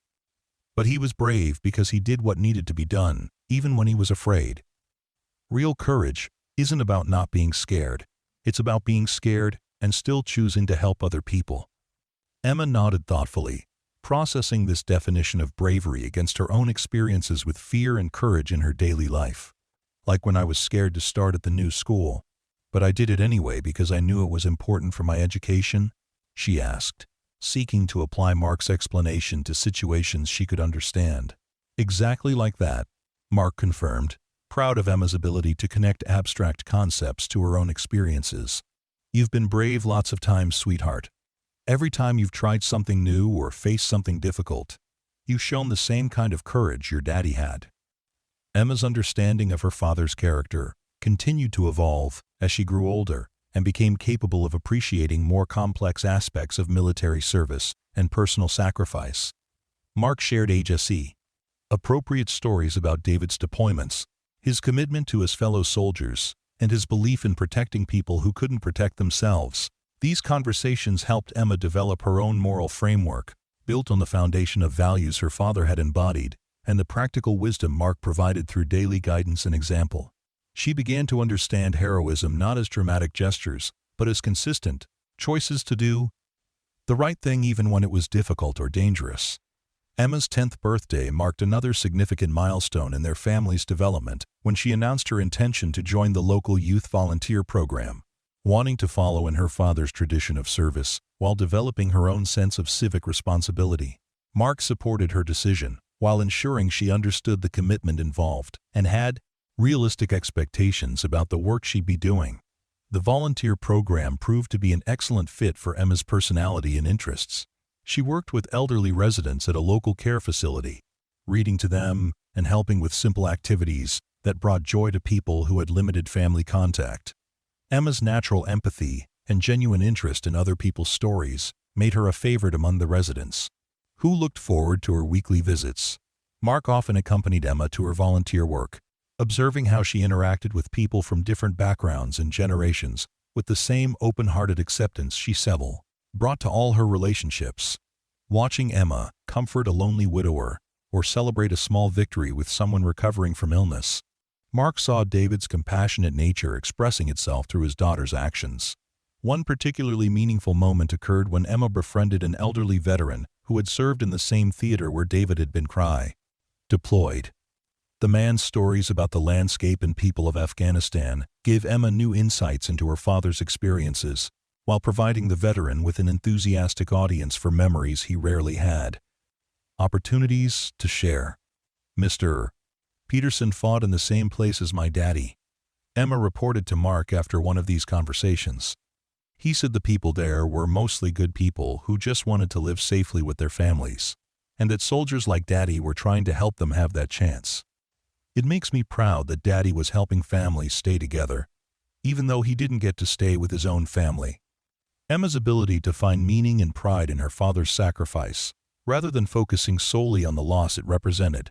A: But he was brave because he did what needed to be done, even when he was afraid." Real courage isn't about not being scared. It's about being scared and still choosing to help other people. Emma nodded thoughtfully, processing this definition of bravery against her own experiences with fear and courage in her daily life. "Like when I was scared to start at the new school, but I did it anyway because I knew it was important for my education?" she asked, seeking to apply Mark's explanation to situations she could understand. "Exactly like that," Mark confirmed, proud of Emma's ability to connect abstract concepts to her own experiences. "You've been brave lots of times, sweetheart. Every time you've tried something new or faced something difficult, you've shown the same kind of courage your daddy had." Emma's understanding of her father's character continued to evolve as she grew older and became capable of appreciating more complex aspects of military service and personal sacrifice. Mark shared HSE appropriate stories about David's deployments, his commitment to his fellow soldiers, and his belief in protecting people who couldn't protect themselves. These conversations helped Emma develop her own moral framework, built on the foundation of values her father had embodied and the practical wisdom Mark provided through daily guidance and example. She began to understand heroism not as dramatic gestures, but as consistent choices to do the right thing even when it was difficult or dangerous. Emma's 10th birthday marked another significant milestone in their family's development when she announced her intention to join the local youth volunteer program. Wanting to follow in her father's tradition of service while developing her own sense of civic responsibility, Mark supported her decision while ensuring she understood the commitment involved and had realistic expectations about the work she'd be doing. The volunteer program proved to be an excellent fit for Emma's personality and interests. She worked with elderly residents at a local care facility, reading to them and helping with simple activities that brought joy to people who had limited family contact. Emma's natural empathy and genuine interest in other people's stories made her a favorite among the residents, who looked forward to her weekly visits. Mark often accompanied Emma to her volunteer work, observing how she interacted with people from different backgrounds and generations with the same open-hearted acceptance she brought to all her relationships. Watching Emma comfort a lonely widower or celebrate a small victory with someone recovering from illness, Mark saw David's compassionate nature expressing itself through his daughter's actions. One particularly meaningful moment occurred when Emma befriended an elderly veteran who had served in the same theater where David had been deployed. The man's stories about the landscape and people of Afghanistan gave Emma new insights into her father's experiences, while providing the veteran with an enthusiastic audience for memories he rarely had. Opportunities to share. Mr. Peterson fought in the same place as my daddy, Emma reported to Mark after one of these conversations. He said the people there were mostly good people who just wanted to live safely with their families, and that soldiers like Daddy were trying to help them have that chance. It makes me proud that Daddy was helping families stay together, even though he didn't get to stay with his own family. Emma's ability to find meaning and pride in her father's sacrifice, rather than focusing solely on the loss it represented,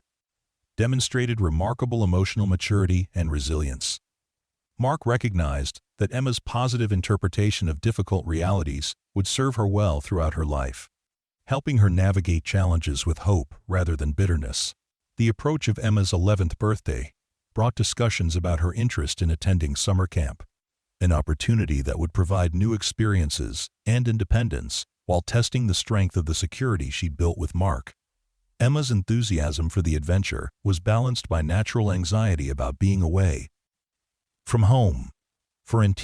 A: demonstrated remarkable emotional maturity and resilience. Mark recognized that Emma's positive interpretation of difficult realities would serve her well throughout her life, helping her navigate challenges with hope rather than bitterness. The approach of Emma's 11th birthday brought discussions about her interest in attending summer camp, an opportunity that would provide new experiences and independence while testing the strength of the security she'd built with Mark. Emma's enthusiasm for the adventure was balanced by natural anxiety about being away from home for an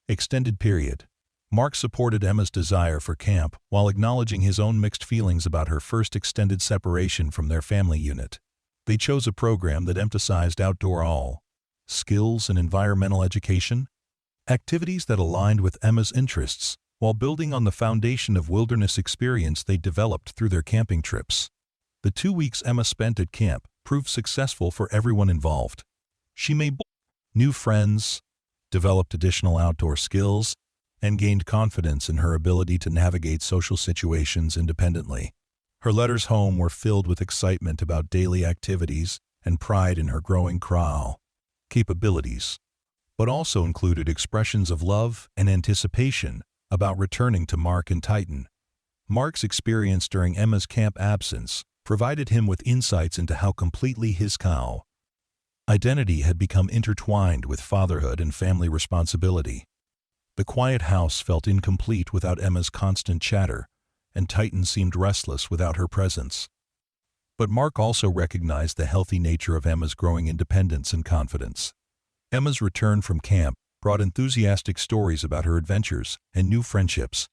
A: extended period. Mark supported Emma's desire for camp while acknowledging his own mixed feelings about her first extended separation from their family unit. They chose a program that emphasized outdoor skills and environmental education, activities that aligned with Emma's interests, while building on the foundation of wilderness experience they developed through their camping trips. The 2 weeks Emma spent at camp proved successful for everyone involved. She made new friends, developed additional outdoor skills, and gained confidence in her ability to navigate social situations independently. Her letters home were filled with excitement about daily activities and pride in her growing capabilities, but also included expressions of love and anticipation about returning to Mark and Titan. Mark's experience during Emma's camp absence provided him with insights into how completely his identity had become intertwined with fatherhood and family responsibility. The quiet house felt incomplete without Emma's constant chatter, and Titan seemed restless without her presence. But Mark also recognized the healthy nature of Emma's growing independence and confidence. Emma's return from camp brought enthusiastic stories about her adventures and new friendships,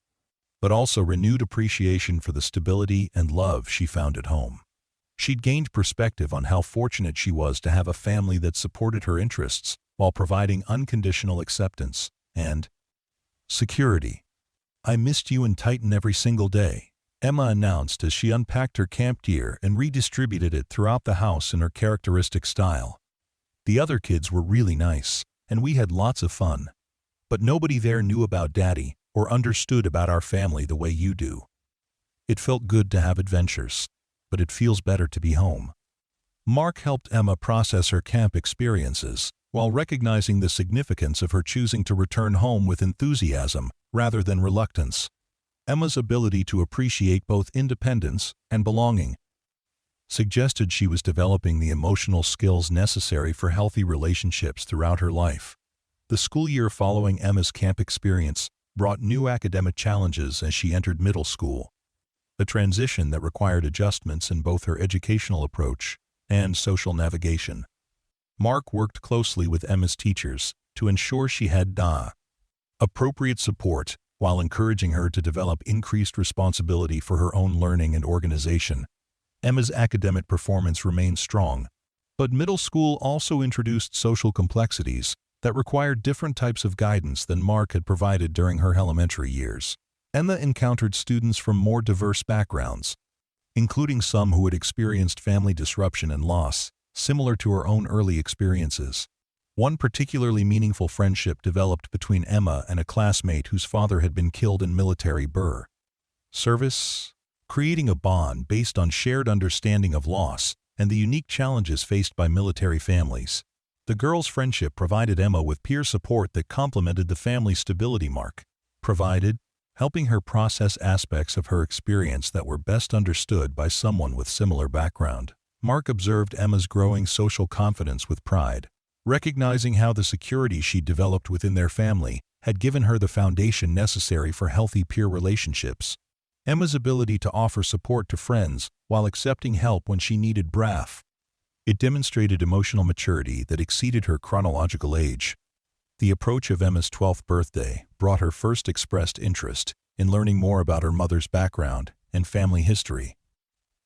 A: but also renewed appreciation for the stability and love she found at home. She'd gained perspective on how fortunate she was to have a family that supported her interests while providing unconditional acceptance and security. "I missed you and Titan every single day," Emma announced as she unpacked her camp gear and redistributed it throughout the house in her characteristic style. "The other kids were really nice, and we had lots of fun. But nobody there knew about Daddy or understood about our family the way you do. It felt good to have adventures, but it feels better to be home." Mark helped Emma process her camp experiences while recognizing the significance of her choosing to return home with enthusiasm rather than reluctance. Emma's ability to appreciate both independence and belonging suggested she was developing the emotional skills necessary for healthy relationships throughout her life. The school year following Emma's camp experience brought new academic challenges as she entered middle school. a transition that required adjustments in both her educational approach and social navigation. Mark worked closely with Emma's teachers to ensure she had appropriate support while encouraging her to develop increased responsibility for her own learning and organization. Emma's academic performance remained strong, but middle school also introduced social complexities that required different types of guidance than Mark had provided during her elementary years. Emma encountered students from more diverse backgrounds, including some who had experienced family disruption and loss, similar to her own early experiences. One particularly meaningful friendship developed between Emma and a classmate whose father had been killed in military service, creating a bond based on shared understanding of loss and the unique challenges faced by military families. The girls' friendship provided Emma with peer support that complemented the family stability Mark provided, helping her process aspects of her experience that were best understood by someone with similar background. Mark observed Emma's growing social confidence with pride, recognizing how the security she developed within their family had given her the foundation necessary for healthy peer relationships. Emma's ability to offer support to friends while accepting help when she needed it demonstrated emotional maturity that exceeded her chronological age. The approach of Emma's 12th birthday brought her first expressed interest in learning more about her mother's background and family history,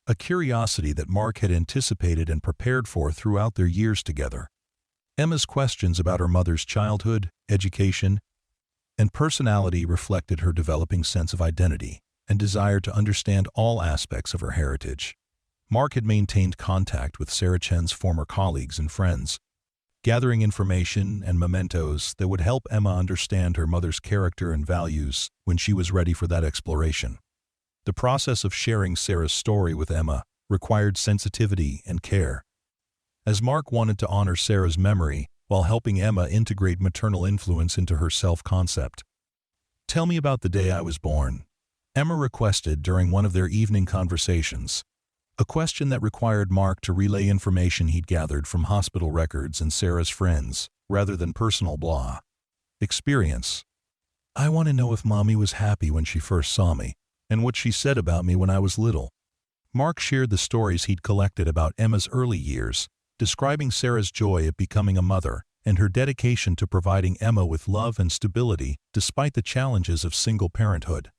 A: a curiosity that Mark had anticipated and prepared for throughout their years together. Emma's questions about her mother's childhood, education, and personality reflected her developing sense of identity and desire to understand all aspects of her heritage. Mark had maintained contact with Sarah Chen's former colleagues and friends, gathering information and mementos that would help Emma understand her mother's character and values when she was ready for that exploration. The process of sharing Sarah's story with Emma required sensitivity and care, as Mark wanted to honor Sarah's memory while helping Emma integrate maternal influence into her self-concept. "Tell me about the day I was born," Emma requested during one of their evening conversations, a question that required Mark to relay information he'd gathered from hospital records and Sarah's friends, rather than personal experience. "I want to know if Mommy was happy when she first saw me, and what she said about me when I was little." Mark shared the stories he'd collected about Emma's early years, describing Sarah's joy at becoming a mother and her dedication to providing Emma with love and stability despite the challenges of single parenthood.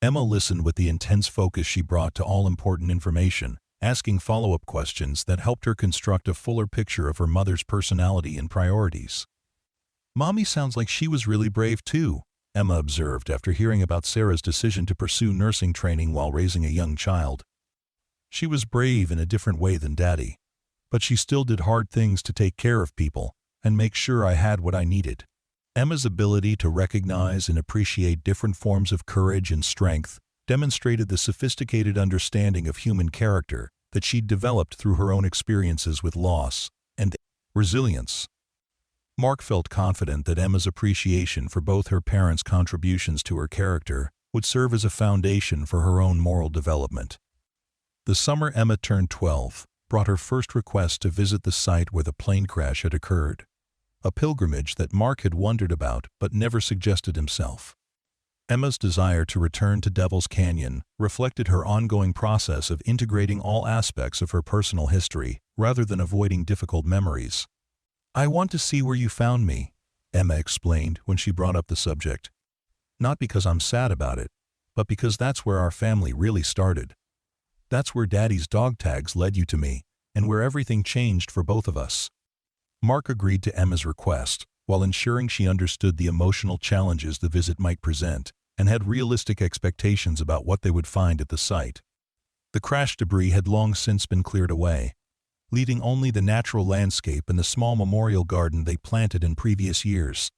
A: Emma listened with the intense focus she brought to all important information, asking follow-up questions that helped her construct a fuller picture of her mother's personality and priorities. "Mommy sounds like she was really brave too," Emma observed after hearing about Sarah's decision to pursue nursing training while raising a young child. "She was brave in a different way than Daddy, but she still did hard things to take care of people and make sure I had what I needed." Emma's ability to recognize and appreciate different forms of courage and strength demonstrated the sophisticated understanding of human character that she'd developed through her own experiences with loss and resilience. Mark felt confident that Emma's appreciation for both her parents' contributions to her character would serve as a foundation for her own moral development. The summer Emma turned 12 brought her first request to visit the site where the plane crash had occurred, a pilgrimage that Mark had wondered about but never suggested himself. Emma's desire to return to Devil's Canyon reflected her ongoing process of integrating all aspects of her personal history rather than avoiding difficult memories. "I want to see where you found me," Emma explained when she brought up the subject. "Not because I'm sad about it, but because that's where our family really started. That's where Daddy's dog tags led you to me, and where everything changed for both of us." Mark agreed to Emma's request, while ensuring she understood the emotional challenges the visit might present, and had realistic expectations about what they would find at the site. The crash debris had long since been cleared away, leaving only the natural landscape and the small memorial garden they planted in previous years.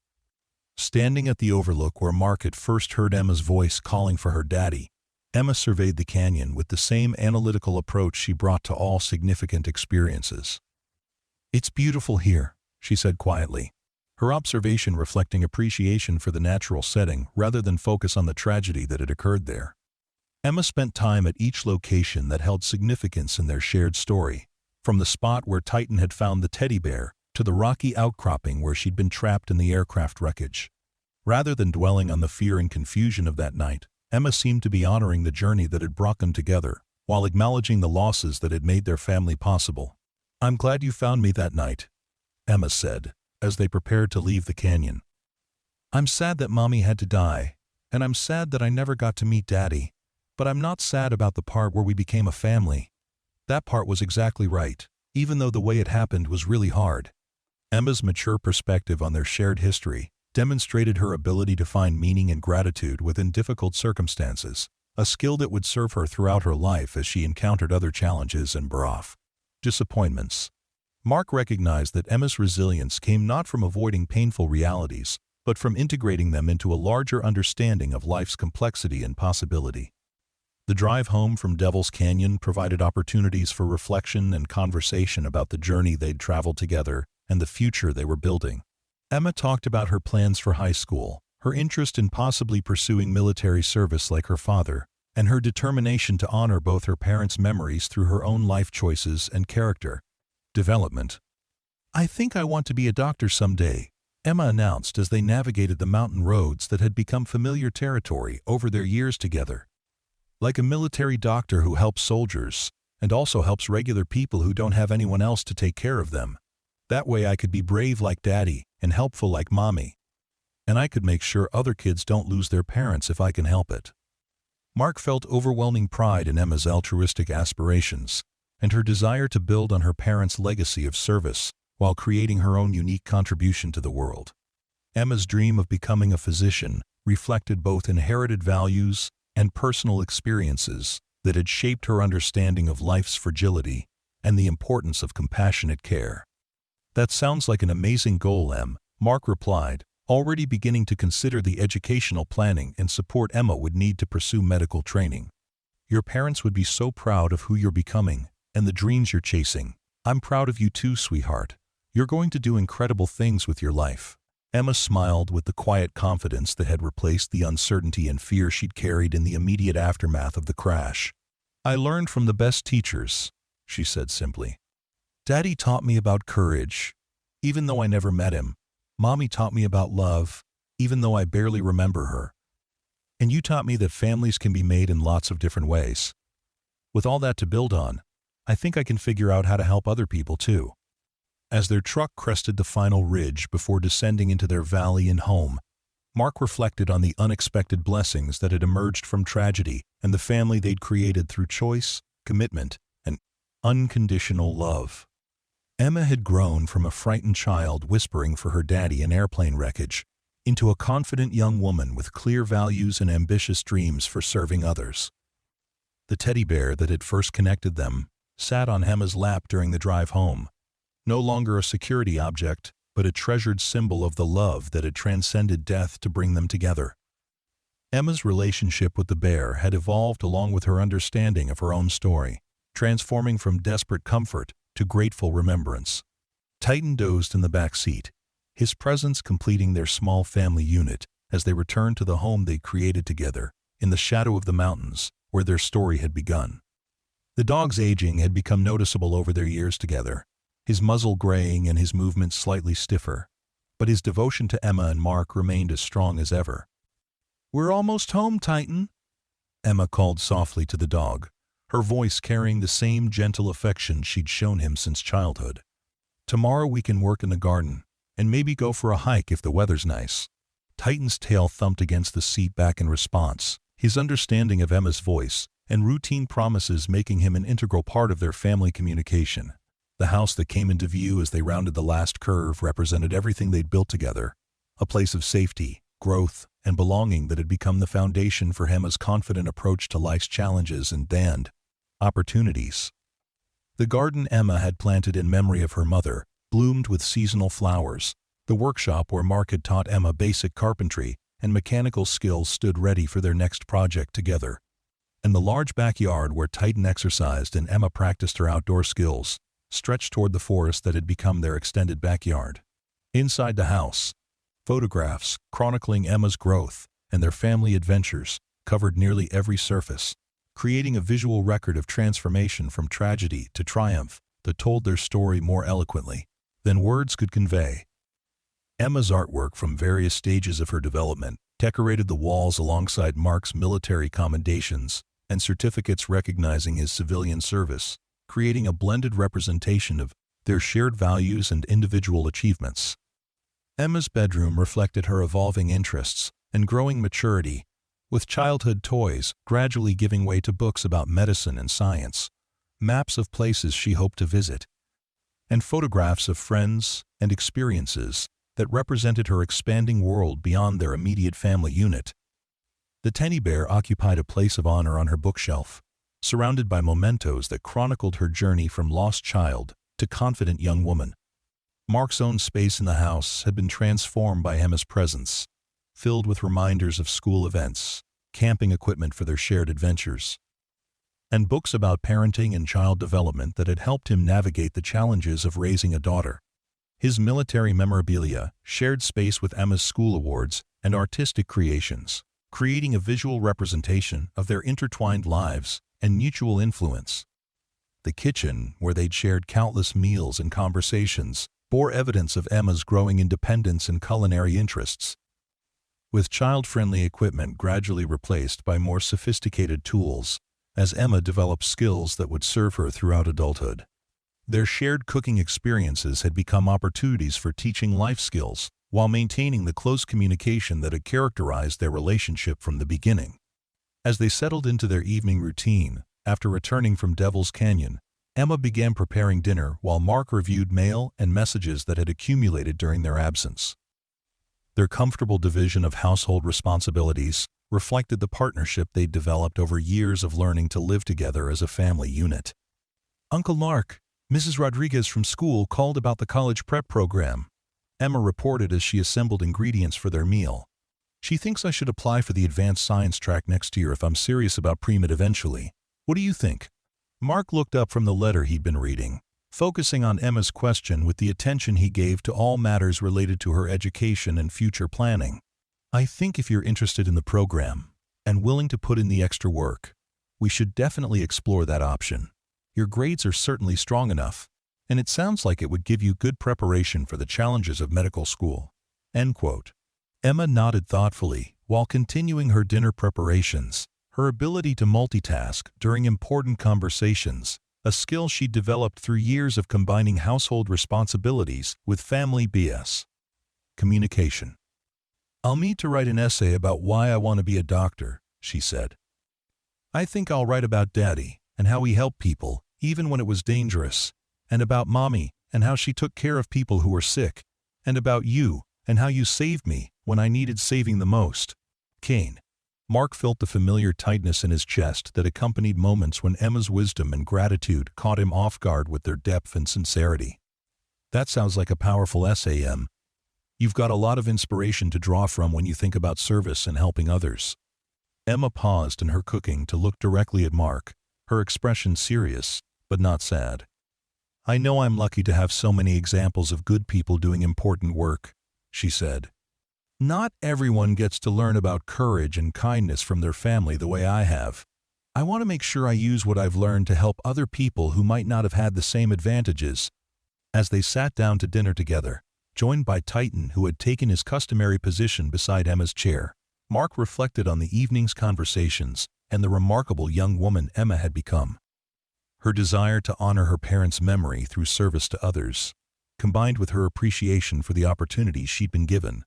A: Standing at the overlook where Mark had first heard Emma's voice calling for her daddy, Emma surveyed the canyon with the same analytical approach she brought to all significant experiences. "It's beautiful here," she said quietly, her observation reflecting appreciation for the natural setting rather than focus on the tragedy that had occurred there. Emma spent time at each location that held significance in their shared story, from the spot where Titan had found the teddy bear to the rocky outcropping where she'd been trapped in the aircraft wreckage. Rather than dwelling on the fear and confusion of that night, Emma seemed to be honoring the journey that had brought them together, while acknowledging the losses that had made their family possible. "I'm glad you found me that night," Emma said, as they prepared to leave the canyon. "I'm sad that Mommy had to die, and I'm sad that I never got to meet Daddy, but I'm not sad about the part where we became a family. That part was exactly right, even though the way it happened was really hard." Emma's mature perspective on their shared history demonstrated her ability to find meaning and gratitude within difficult circumstances, a skill that would serve her throughout her life as she encountered other challenges and disappointments. Mark recognized that Emma's resilience came not from avoiding painful realities, but from integrating them into a larger understanding of life's complexity and possibility. The drive home from Devil's Canyon provided opportunities for reflection and conversation about the journey they'd traveled together and the future they were building. Emma talked about her plans for high school, her interest in possibly pursuing military service like her father, and her determination to honor both her parents' memories through her own life choices and character development. "I think I want to be a doctor someday," Emma announced as they navigated the mountain roads that had become familiar territory over their years together. "Like a military doctor who helps soldiers, and also helps regular people who don't have anyone else to take care of them. That way I could be brave like Daddy and helpful like Mommy. And I could make sure other kids don't lose their parents if I can help it." Mark felt overwhelming pride in Emma's altruistic aspirations, and her desire to build on her parents' legacy of service while creating her own unique contribution to the world. Emma's dream of becoming a physician reflected both inherited values and personal experiences that had shaped her understanding of life's fragility and the importance of compassionate care. "That sounds like an amazing goal, Em," Mark replied, already beginning to consider the educational planning and support Emma would need to pursue medical training. "Your parents would be so proud of who you're becoming and the dreams you're chasing. I'm proud of you too, sweetheart. You're going to do incredible things with your life." Emma smiled with the quiet confidence that had replaced the uncertainty and fear she'd carried in the immediate aftermath of the crash. "I learned from the best teachers," she said simply. "Daddy taught me about courage, even though I never met him. Mommy taught me about love, even though I barely remember her. And you taught me that families can be made in lots of different ways. With all that to build on, I think I can figure out how to help other people too." As their truck crested the final ridge before descending into their valley and home, Mark reflected on the unexpected blessings that had emerged from tragedy and the family they'd created through choice, commitment, and unconditional love. Emma had grown from a frightened child whispering for her daddy in airplane wreckage into a confident young woman with clear values and ambitious dreams for serving others. The teddy bear that had first connected them sat on Emma's lap during the drive home, no longer a security object, but a treasured symbol of the love that had transcended death to bring them together. Emma's relationship with the bear had evolved along with her understanding of her own story, transforming from desperate comfort to grateful remembrance. Titan dozed in the back seat, his presence completing their small family unit as they returned to the home they created together in the shadow of the mountains where their story had begun. The dog's aging had become noticeable over their years together, his muzzle graying and his movements slightly stiffer, but his devotion to Emma and Mark remained as strong as ever. "We're almost home, Titan," Emma called softly to the dog, her voice carrying the same gentle affection she'd shown him since childhood. "Tomorrow we can work in the garden, and maybe go for a hike if the weather's nice." Titan's tail thumped against the seat back in response, his understanding of Emma's voice and routine promises making him an integral part of their family communication. The house that came into view as they rounded the last curve represented everything they'd built together, a place of safety, growth, and belonging that had become the foundation for Emma's confident approach to life's challenges and opportunities. The garden Emma had planted in memory of her mother bloomed with seasonal flowers. The workshop where Mark had taught Emma basic carpentry and mechanical skills stood ready for their next project together. And the large backyard where Titan exercised and Emma practiced her outdoor skills stretched toward the forest that had become their extended backyard. Inside the house, photographs chronicling Emma's growth and their family adventures covered nearly every surface, creating a visual record of transformation from tragedy to triumph that told their story more eloquently than words could convey. Emma's artwork from various stages of her development decorated the walls alongside Mark's military commendations and certificates recognizing his civilian service, creating a blended representation of their shared values and individual achievements. Emma's bedroom reflected her evolving interests and growing maturity, with childhood toys gradually giving way to books about medicine and science, maps of places she hoped to visit, and photographs of friends and experiences that represented her expanding world beyond their immediate family unit. The teddy bear occupied a place of honor on her bookshelf, surrounded by mementos that chronicled her journey from lost child to confident young woman. Mark's own space in the house had been transformed by Emma's presence, filled with reminders of school events, camping equipment for their shared adventures, and books about parenting and child development that had helped him navigate the challenges of raising a daughter. His military memorabilia shared space with Emma's school awards and artistic creations, creating a visual representation of their intertwined lives and mutual influence. The kitchen, where they'd shared countless meals and conversations, bore evidence of Emma's growing independence and culinary interests, with child-friendly equipment gradually replaced by more sophisticated tools as Emma developed skills that would serve her throughout adulthood. Their shared cooking experiences had become opportunities for teaching life skills while maintaining the close communication that had characterized their relationship from the beginning. As they settled into their evening routine, after returning from Devil's Canyon, Emma began preparing dinner while Mark reviewed mail and messages that had accumulated during their absence. Their comfortable division of household responsibilities reflected the partnership they'd developed over years of learning to live together as a family unit. "Uncle Mark, Mrs. Rodriguez from school called about the college prep program," Emma reported as she assembled ingredients for their meal. "She thinks I should apply for the advanced science track next year if I'm serious about pre-med eventually. What do you think?" Mark looked up from the letter he'd been reading, focusing on Emma's question with the attention he gave to all matters related to her education and future planning. "I think if you're interested in the program and willing to put in the extra work, we should definitely explore that option. Your grades are certainly strong enough, and it sounds like it would give you good preparation for the challenges of medical school." End quote. Emma nodded thoughtfully while continuing her dinner preparations, her ability to multitask during important conversations, a skill she developed through years of combining household responsibilities with family BS. Communication. "I'll need to write an essay about why I want to be a doctor," she said. "I think I'll write about Daddy and how he helped people, even when it was dangerous, and about Mommy and how she took care of people who were sick, and about you and how you saved me when I needed saving the most." Kane. Mark felt the familiar tightness in his chest that accompanied moments when Emma's wisdom and gratitude caught him off guard with their depth and sincerity. "That sounds like a powerful essay, Em. You've got a lot of inspiration to draw from when you think about service and helping others." Emma paused in her cooking to look directly at Mark, her expression serious, but not sad. "I know I'm lucky to have so many examples of good people doing important work," she said. "Not everyone gets to learn about courage and kindness from their family the way I have. I want to make sure I use what I've learned to help other people who might not have had the same advantages." As they sat down to dinner together, joined by Titan, who had taken his customary position beside Emma's chair, Mark reflected on the evening's conversations and the remarkable young woman Emma had become. Her desire to honor her parents' memory through service to others, combined with her appreciation for the opportunities she'd been given,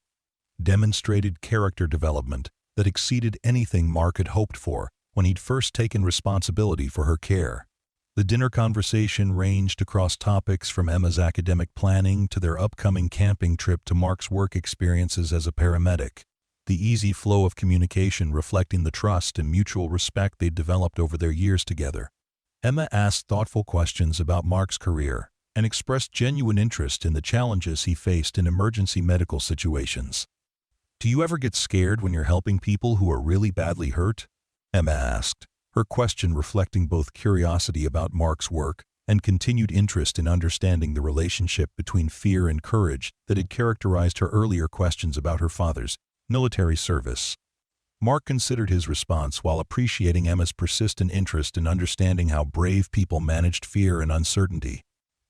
A: demonstrated character development that exceeded anything Mark had hoped for when he'd first taken responsibility for her care. The dinner conversation ranged across topics from Emma's academic planning to their upcoming camping trip to Mark's work experiences as a paramedic, the easy flow of communication reflecting the trust and mutual respect they'd developed over their years together. Emma asked thoughtful questions about Mark's career and expressed genuine interest in the challenges he faced in emergency medical situations. "Do you ever get scared when you're helping people who are really badly hurt?" Emma asked, her question reflecting both curiosity about Mark's work and continued interest in understanding the relationship between fear and courage that had characterized her earlier questions about her father's military service. Mark considered his response while appreciating Emma's persistent interest in understanding how brave people managed fear and uncertainty.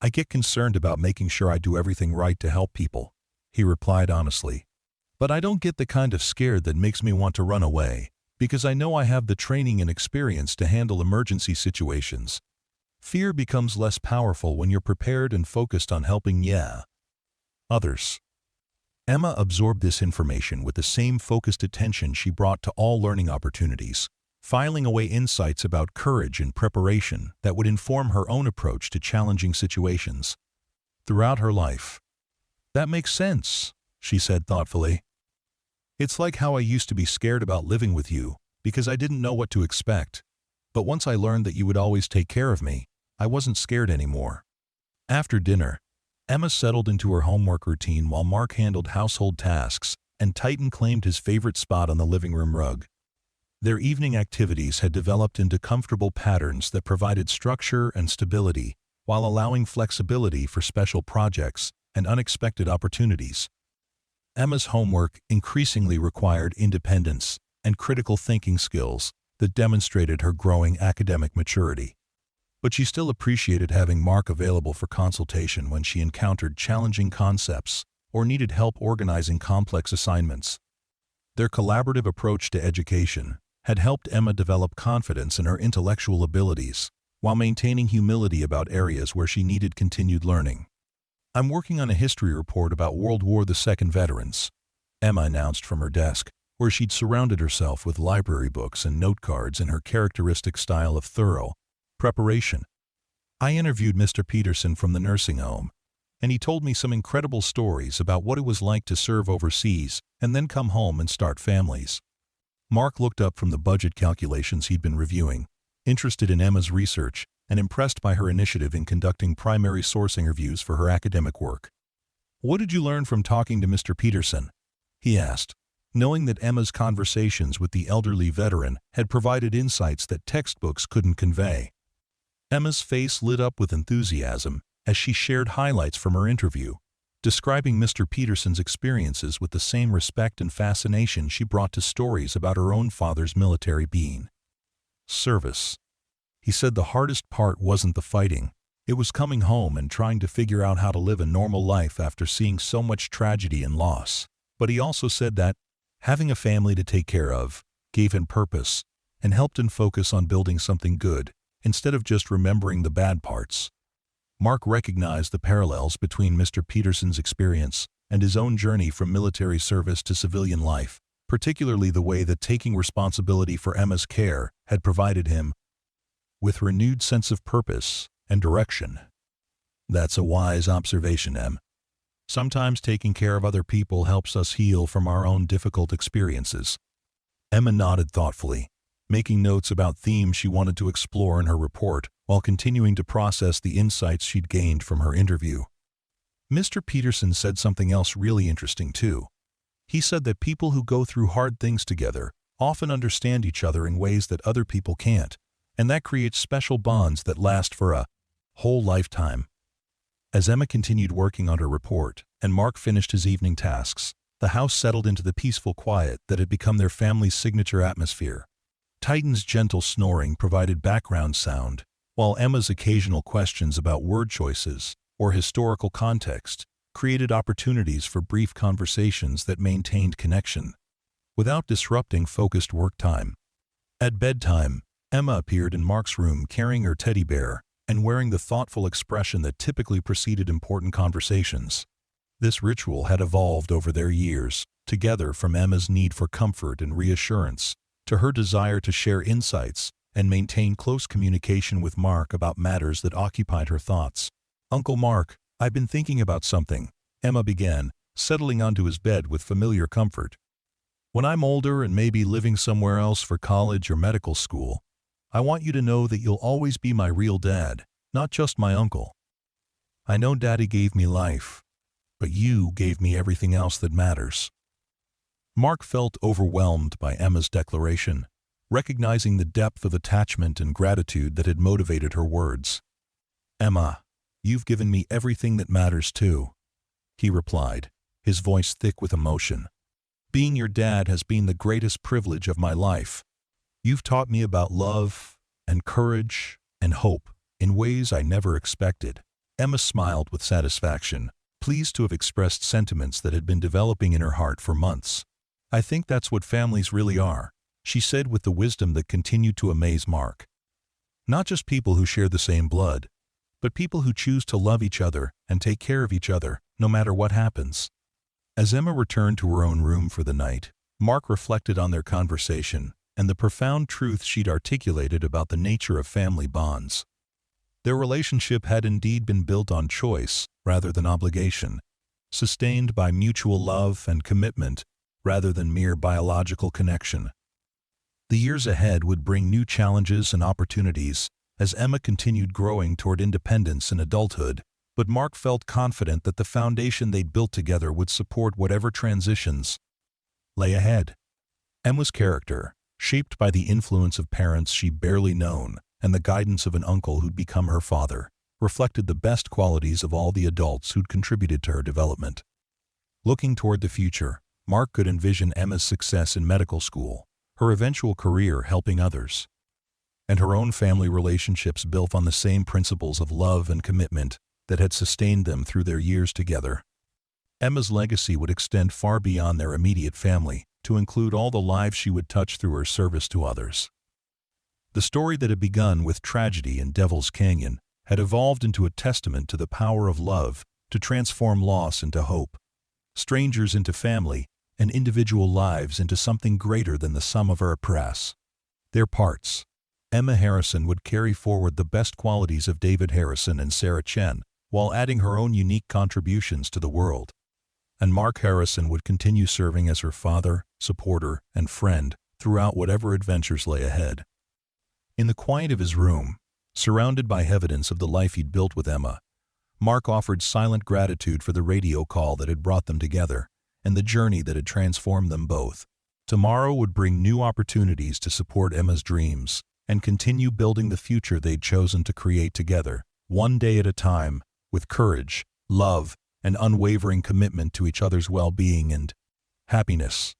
A: "I get concerned about making sure I do everything right to help people," he replied honestly. But I don't get the kind of scared that makes me want to run away, because I know I have the training and experience to handle emergency situations. Fear becomes less powerful when you're prepared and focused on helping others. Emma absorbed this information with the same focused attention she brought to all learning opportunities, filing away insights about courage and preparation that would inform her own approach to challenging situations throughout her life. "That makes sense," she said thoughtfully. "It's like how I used to be scared about living with you because I didn't know what to expect. But once I learned that you would always take care of me, I wasn't scared anymore." After dinner, Emma settled into her homework routine while Mark handled household tasks and Titan claimed his favorite spot on the living room rug. Their evening activities had developed into comfortable patterns that provided structure and stability while allowing flexibility for special projects and unexpected opportunities. Emma's homework increasingly required independence and critical thinking skills that demonstrated her growing academic maturity. But she still appreciated having Mark available for consultation when she encountered challenging concepts or needed help organizing complex assignments. Their collaborative approach to education had helped Emma develop confidence in her intellectual abilities while maintaining humility about areas where she needed continued learning. "I'm working on a history report about World War II veterans," Emma announced from her desk, where she'd surrounded herself with library books and note cards in her characteristic style of thorough preparation. "I interviewed Mr. Peterson from the nursing home, and he told me some incredible stories about what it was like to serve overseas and then come home and start families." Mark looked up from the budget calculations he'd been reviewing, interested in Emma's research and impressed by her initiative in conducting primary source interviews for her academic work. "What did you learn from talking to Mr. Peterson?" he asked, knowing that Emma's conversations with the elderly veteran had provided insights that textbooks couldn't convey. Emma's face lit up with enthusiasm as she shared highlights from her interview, describing Mr. Peterson's experiences with the same respect and fascination she brought to stories about her own father's military service. He said the hardest part wasn't the fighting, it was coming home and trying to figure out how to live a normal life after seeing so much tragedy and loss. But he also said that having a family to take care of gave him purpose and helped him focus on building something good instead of just remembering the bad parts. Mark recognized the parallels between Mr. Peterson's experience and his own journey from military service to civilian life, particularly the way that taking responsibility for Emma's care had provided him with renewed sense of purpose and direction. "That's a wise observation, Em. Sometimes taking care of other people helps us heal from our own difficult experiences." Emma nodded thoughtfully, making notes about themes she wanted to explore in her report while continuing to process the insights she'd gained from her interview. Mr. Peterson said something else really interesting too. He said that people who go through hard things together often understand each other in ways that other people can't, and that creates special bonds that last for a whole lifetime. As Emma continued working on her report and Mark finished his evening tasks, the house settled into the peaceful quiet that had become their family's signature atmosphere. Titan's gentle snoring provided background sound, while Emma's occasional questions about word choices or historical context created opportunities for brief conversations that maintained connection, without disrupting focused work time. At bedtime, Emma appeared in Mark's room carrying her teddy bear and wearing the thoughtful expression that typically preceded important conversations. This ritual had evolved over their years, together, from Emma's need for comfort and reassurance to her desire to share insights and maintain close communication with Mark about matters that occupied her thoughts. "Uncle Mark, I've been thinking about something," Emma began, settling onto his bed with familiar comfort. "When I'm older and maybe living somewhere else for college or medical school, I want you to know that you'll always be my real dad, not just my uncle. I know Daddy gave me life, but you gave me everything else that matters." Mark felt overwhelmed by Emma's declaration, recognizing the depth of attachment and gratitude that had motivated her words. "Emma, you've given me everything that matters too," he replied, his voice thick with emotion. "Being your dad has been the greatest privilege of my life. You've taught me about love and courage and hope in ways I never expected." Emma smiled with satisfaction, pleased to have expressed sentiments that had been developing in her heart for months. "I think that's what families really are," she said with the wisdom that continued to amaze Mark. "Not just people who share the same blood, but people who choose to love each other and take care of each other, no matter what happens." As Emma returned to her own room for the night, Mark reflected on their conversation and the profound truth she'd articulated about the nature of family bonds. Their relationship had indeed been built on choice rather than obligation, sustained by mutual love and commitment rather than mere biological connection. The years ahead would bring new challenges and opportunities as Emma continued growing toward independence and adulthood, but Mark felt confident that the foundation they'd built together would support whatever transitions lay ahead. Emma's character, shaped by the influence of parents she'd barely known and the guidance of an uncle who'd become her father, reflected the best qualities of all the adults who'd contributed to her development. Looking toward the future, Mark could envision Emma's success in medical school, her eventual career helping others, and her own family relationships built on the same principles of love and commitment that had sustained them through their years together. Emma's legacy would extend far beyond their immediate family, to include all the lives she would touch through her service to others. The story that had begun with tragedy in Devil's Canyon had evolved into a testament to the power of love to transform loss into hope, strangers into family, and individual lives into something greater than the sum of our parts. Their parts. Emma Harrison would carry forward the best qualities of David Harrison and Sarah Chen, while adding her own unique contributions to the world. And Mark Harrison would continue serving as her father, supporter, and friend throughout whatever adventures lay ahead. In the quiet of his room, surrounded by evidence of the life he'd built with Emma, Mark offered silent gratitude for the radio call that had brought them together and the journey that had transformed them both. Tomorrow would bring new opportunities to support Emma's dreams and continue building the future they'd chosen to create together, one day at a time, with courage, love, and unwavering commitment to each other's well-being and happiness.